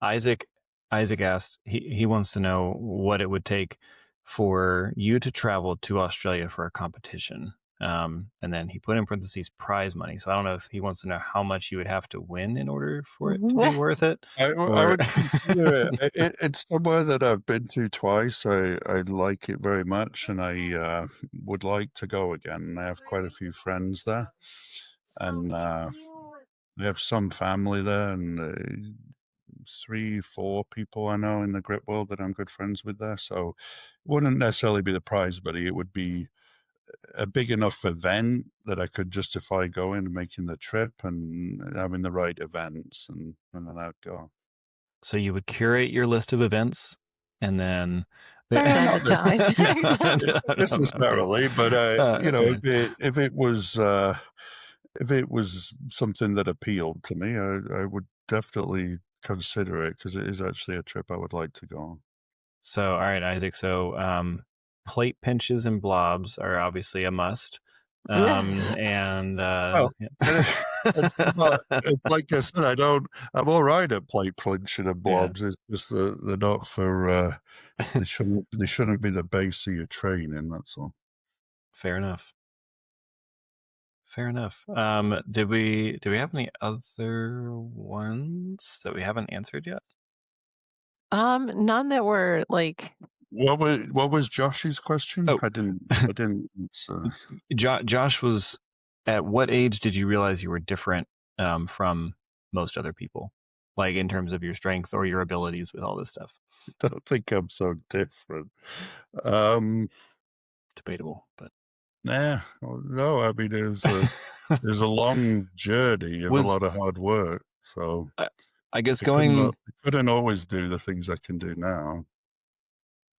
B: Isaac asked, he wants to know what it would take for you to travel to Australia for a competition. And then he put in parentheses prize money. So I don't know if he wants to know how much you would have to win in order for it to be worth it.
D: I
B: Or
D: would consider it. It's somewhere that I've been to twice. I like it very much, and I would like to go again. I have quite a few friends there, and I have some family there, and 3, 4 people I know in the grip world that I'm good friends with there. So it wouldn't necessarily be the prize money. It would be a big enough event that I could justify going and making the trip and having the right events, and then I'd go.
B: so you would curate your list of events, and then
D: Not
C: Sanitize.
B: No,
D: necessarily, but you know,
B: okay.
D: if it was something that appealed to me, I would definitely consider it because it is actually a trip I would like to go on.
B: So, all right, Isaac. So, plate pinches and blobs are obviously a must. And
D: Well,
B: yeah.
D: it's not. It's like I said, I'm all right at plate punching and
B: Yeah.
D: blobs. It's just they're not for. They shouldn't be the base of your training. That's all.
B: Fair enough. Fair enough. Do we have any other ones that we haven't answered yet?
C: None that were like
D: What was Josh's question?
B: Oh,
D: I didn't.
B: Josh was, at what age did you realize you were different from most other people, like in terms of your strength or your abilities with all this stuff?
D: Don't think I'm so different. Um,
B: Debatable, but
D: nah, no. I mean, there's a long journey of a
B: was
D: lot of hard work. So
B: I guess
D: I couldn't always do the things I can do now.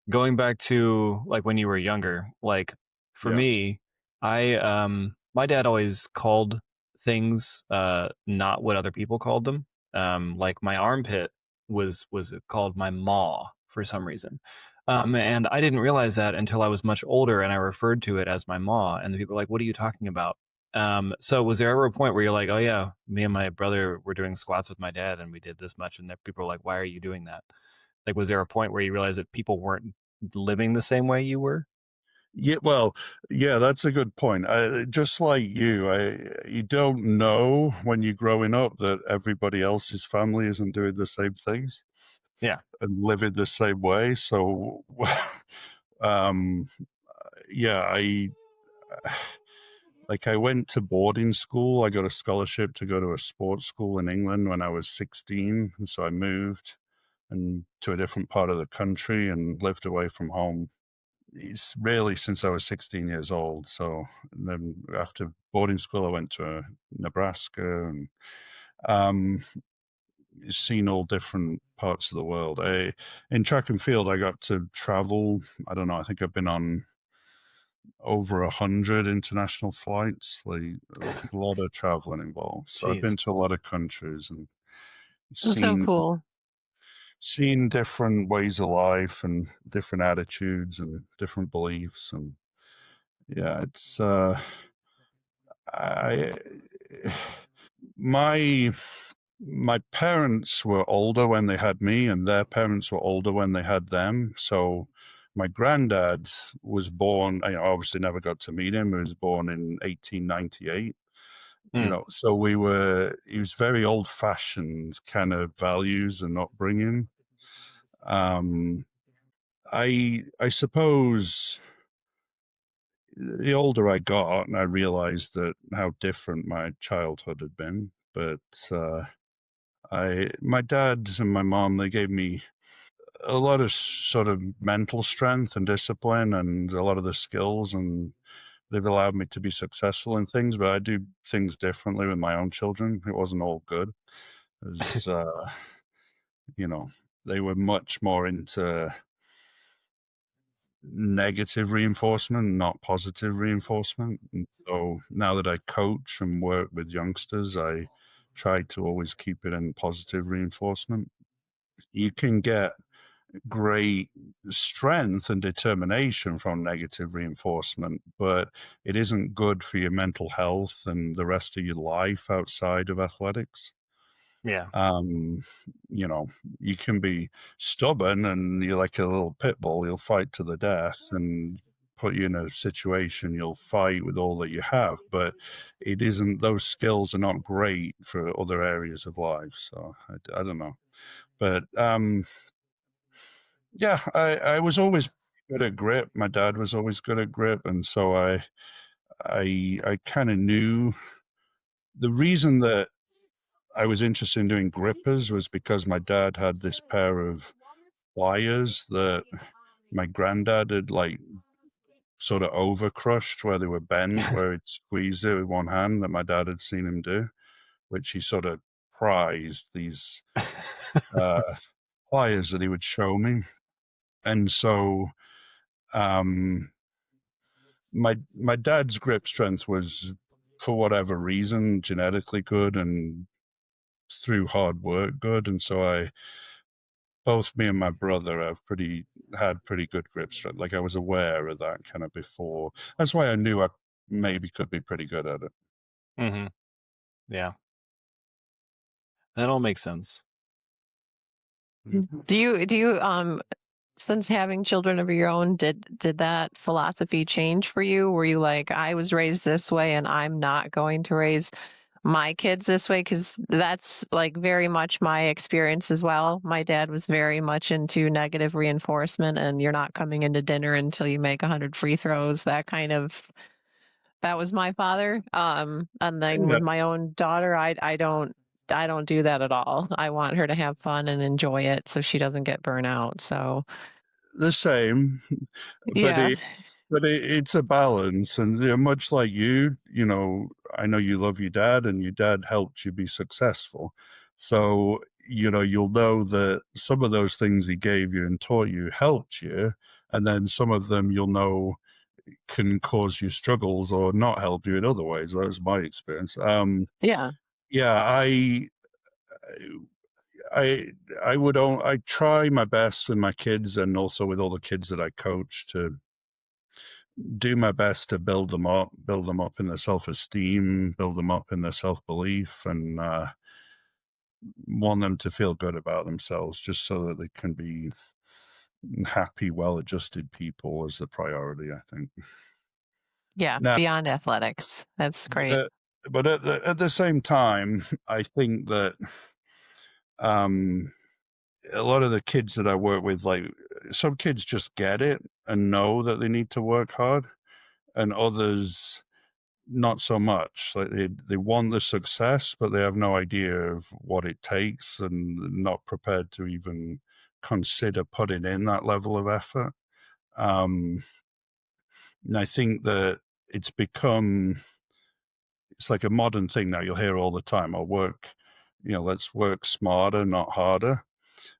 B: going back to like when you were younger, like for
D: Yeah.
B: me, I my dad always called things not what other people called them. Like my armpit was called my maw for some reason. And I didn't realize that until I was much older and I referred to it as my maw, and the people were like, "What are you talking about?" So was there ever a point where you're like, "Oh yeah, me and my brother were doing squats with my dad and we did this much," and that people were like, "Why are you doing that?" Like, was there a point where you realized that people weren't living the same way you were?
D: Yeah, well, yeah, that's a good point. Just like you don't know when you're growing up that everybody else's family isn't doing the same things
B: Yeah.
D: and living the same way. So, um, yeah, I went to boarding school. I got a scholarship to go to a sports school in England when I was 16, and so I moved and to a different part of the country and lived away from home. It's really since I was 16 years old. So then after boarding school, I went to Nebraska and um, seen all different parts of the world. In track and field, I got to travel. I don't know. I think I've been on over 100 international flights, like a lot of traveling involved. So I've been
B: Jeez.
D: to a lot of countries and
C: That's so
D: seen
C: cool.
D: seen different ways of life and different attitudes and different beliefs. And yeah, it's I my my parents were older when they had me, and their parents were older when they had them. So my granddad was born. I obviously never got to meet him. He was born in 1898.
B: Mm.
D: So he was very old fashioned kind of values and upbringing. Um, I suppose the older I got, and I realized that how different my childhood had been. But my dad and my mom, they gave me a lot of sort of mental strength and discipline, and a lot of the skills, and they've allowed me to be successful in things. But I do things differently with my own children. It wasn't all good. As you know, they were much more into negative reinforcement, not positive reinforcement. And so now that I coach and work with youngsters, I try to always keep it in positive reinforcement. You can get great strength and determination from negative reinforcement, but it isn't good for your mental health and the rest of your life outside of athletics.
B: Yeah.
D: Um, you can be stubborn and you're like a little pit bull. You'll fight to the death and put you in a situation you'll fight with all that you have. But it isn't, those skills are not great for other areas of life. So I don't know. But yeah, I was always good at grip. My dad was always good at grip. And so I kind of knew the reason that I was interested in doing grippers was because my dad had this pair of pliers that my granddad had like sort of over crushed where they were bent, where he'd squeeze it with one hand that my dad had seen him do, which he sort of prized these uh, pliers that he would show me. And so my dad's grip strength was, for whatever reason, genetically good and through hard work good. And so both me and my brother had pretty good grip strength. Like I was aware of that kind of before. That's why I knew I maybe could be pretty good at it.
B: Mm-hmm. Yeah. That all makes sense.
C: Do you since having children of your own, did that philosophy change for you? Were you like, I was raised this way and I'm not going to raise my kids this way? Because that's like very much my experience as well. My dad was very much into negative reinforcement, and you're not coming into dinner until you make 100 free throws. That was my father. And then
D: Yeah,
C: with my own daughter, I don't do that at all. I want her to have fun and enjoy it so she doesn't get burnt out. So
D: the same, but
C: yeah.
D: it's a balance, and much like I know you love your dad, and your dad helped you be successful. So you'll know that some of those things he gave you and taught you helped you, and then some of them you'll know can cause you struggles or not help you in other ways. That was my experience.
C: Yeah.
D: Yeah, I I try my best with my kids and also with all the kids that I coach to do my best to build them up in their self-esteem, build them up in their self-belief, and want them to feel good about themselves, just so that they can be happy, well-adjusted people is the priority, I think.
C: Yeah.
D: Now,
C: Beyond athletics. That's
D: but
C: great.
D: at the same time, I think that um, a lot of the kids that I work with, like some kids just get it and know that they need to work hard, and others not so much. Like they want the success, but they have no idea of what it takes and not prepared to even consider putting in that level of effort. And I think that it's like a modern thing now. You'll hear all the time, let's work smarter, not harder,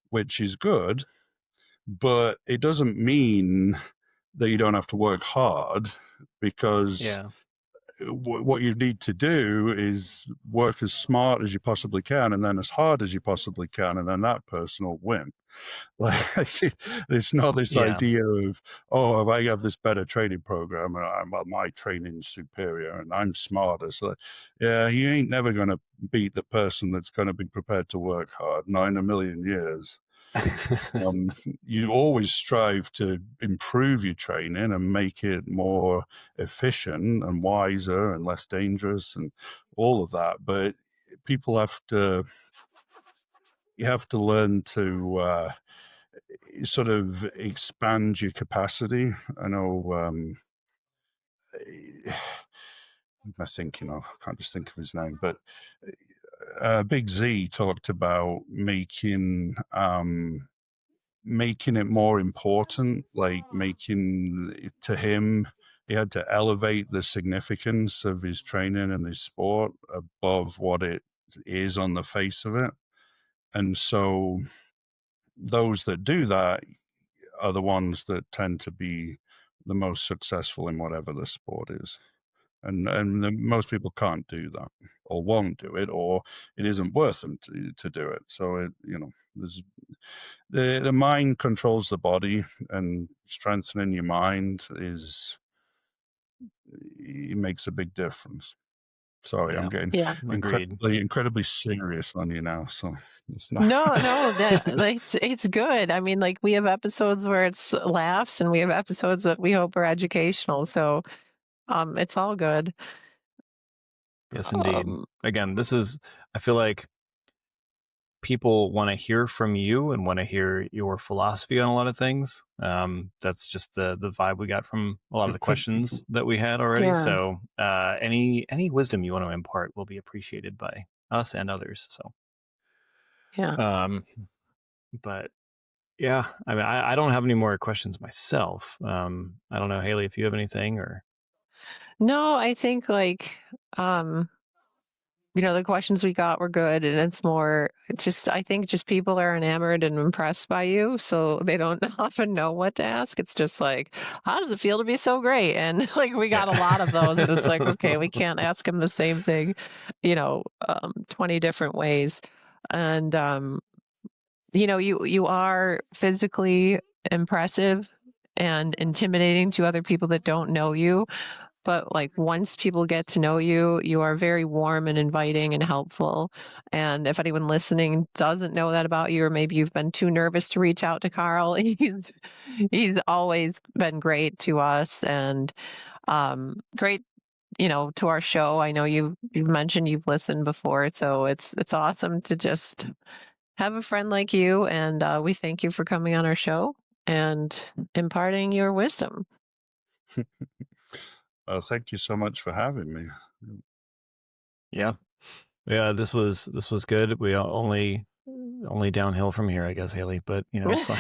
D: which is good, but it doesn't mean that you don't have to work hard, because
B: Yeah.
D: what you need to do is work as smart as you possibly can and then as hard as you possibly can, and then that person will win. Like it's not this
B: Yeah.
D: idea of, oh, if I have this better training program and my training's superior and I'm smarter, so yeah, you ain't never going to beat the person that's going to be prepared to work hard, not in a million years. You always strive to improve your training and make it more efficient and wiser and less dangerous and all of that. But people you have to learn to sort of expand your capacity. I know. I think I can't just think of his name, but Big Z talked about making it more important, like to him, he had to elevate the significance of his training and his sport above what it is on the face of it. And so those that do that are the ones that tend to be the most successful in whatever the sport is. And most people can't do that, or won't do it, or it isn't worth them to do it. So there's the mind controls the body, and strengthening your mind it makes a big difference. Sorry, I'm
B: Yeah.
D: getting
C: Yeah.
B: Agreed.
D: incredibly serious on you now, so it's not.
C: No, it's good. I mean, like we have episodes where it's laughs and we have episodes that we hope are educational. So it's all good.
B: Yes, indeed.
C: Um
B: Again, I feel like people want to hear from you and want to hear your philosophy on a lot of things. That's just the vibe we got from a lot of the questions that we had already.
C: yeah.
B: So any wisdom you want to impart will be appreciated by us and others. So
C: Yeah.
B: but yeah, I mean, I don't have any more questions myself. I don't know, Haley, if you have anything or.
C: No, I think like um the questions we got were good, and it's just, I think just people are enamored and impressed by you, so they don't often know what to ask. It's just like, how does it feel to be so great? And like, we got a lot of those, and it's like, okay, we can't ask them the same thing, 20 different ways. And, you are physically impressive and intimidating to other people that don't know you. But like once people get to know you, you are very warm and inviting and helpful. And if anyone listening doesn't know that about you, or maybe you've been too nervous to reach out to Carl, he's always been great to us and great, to our show. I know you've mentioned you've listened before, so it's awesome to just have a friend like you. And we thank you for coming on our show and imparting your wisdom.
D: Well, thank you so much for having me.
B: Yeah. This was good. We only downhill from here, I guess, Haley. But it's fine.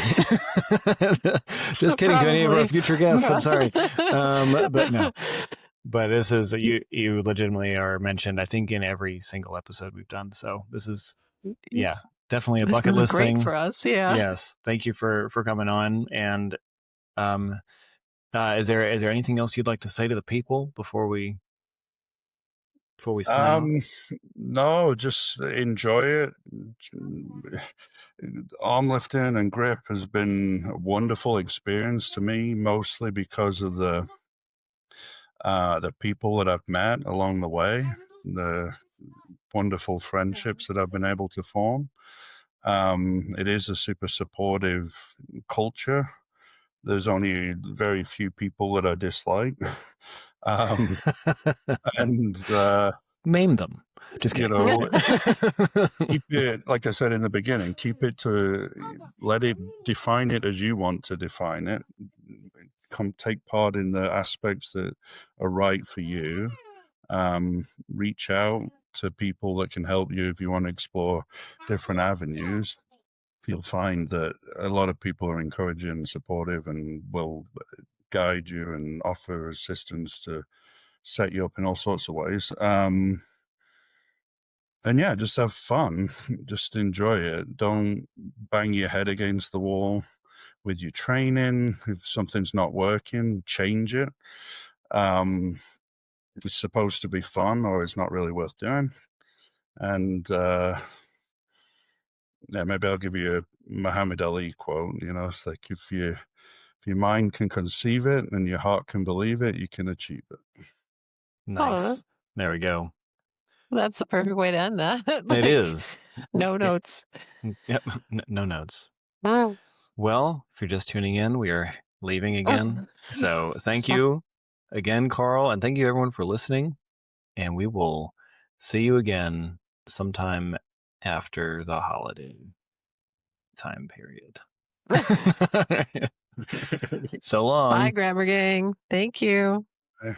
B: Just kidding to any of our future guests. I'm sorry, but no. But this is you legitimately are mentioned, I think, in every single episode we've done. So this is definitely a bucket list
C: great
B: thing
C: for us. Yeah.
B: Yes. Thank you for coming on. And is there anything else you'd like to say to the people before we sign off?
D: No, just enjoy it. Arm lifting and grip has been a wonderful experience to me, mostly because of the people that I've met along the way, the wonderful friendships that I've been able to form. It is a super supportive culture. There's only very few people that I dislike. And
B: name them. Just kidding.
D: Keep it, like I said in the beginning, let it define it as you want to define it. Take part in the aspects that are right for you. Reach out to people that can help you if you want to explore different avenues. You'll find that a lot of people are encouraging and supportive and will guide you and offer assistance to set you up in all sorts of ways. And just have fun. Just enjoy it. Don't bang your head against the wall with your training. If something's not working, change it. It's supposed to be fun or it's not really worth doing. And maybe I'll give you a Muhammad Ali quote. It's like if your mind can conceive it and your heart can believe it, you can achieve it.
B: Nice. There we go.
C: That's the perfect way to end that.
B: It is.
C: No notes.
B: Yep. No notes. Well, if you're just tuning in, we are leaving again. So thank you again, Carl, and thank you everyone for listening. And we will see you again sometime after the holiday time period. So long.
C: Bye, Grabber Gang. Thank you.
D: Bye.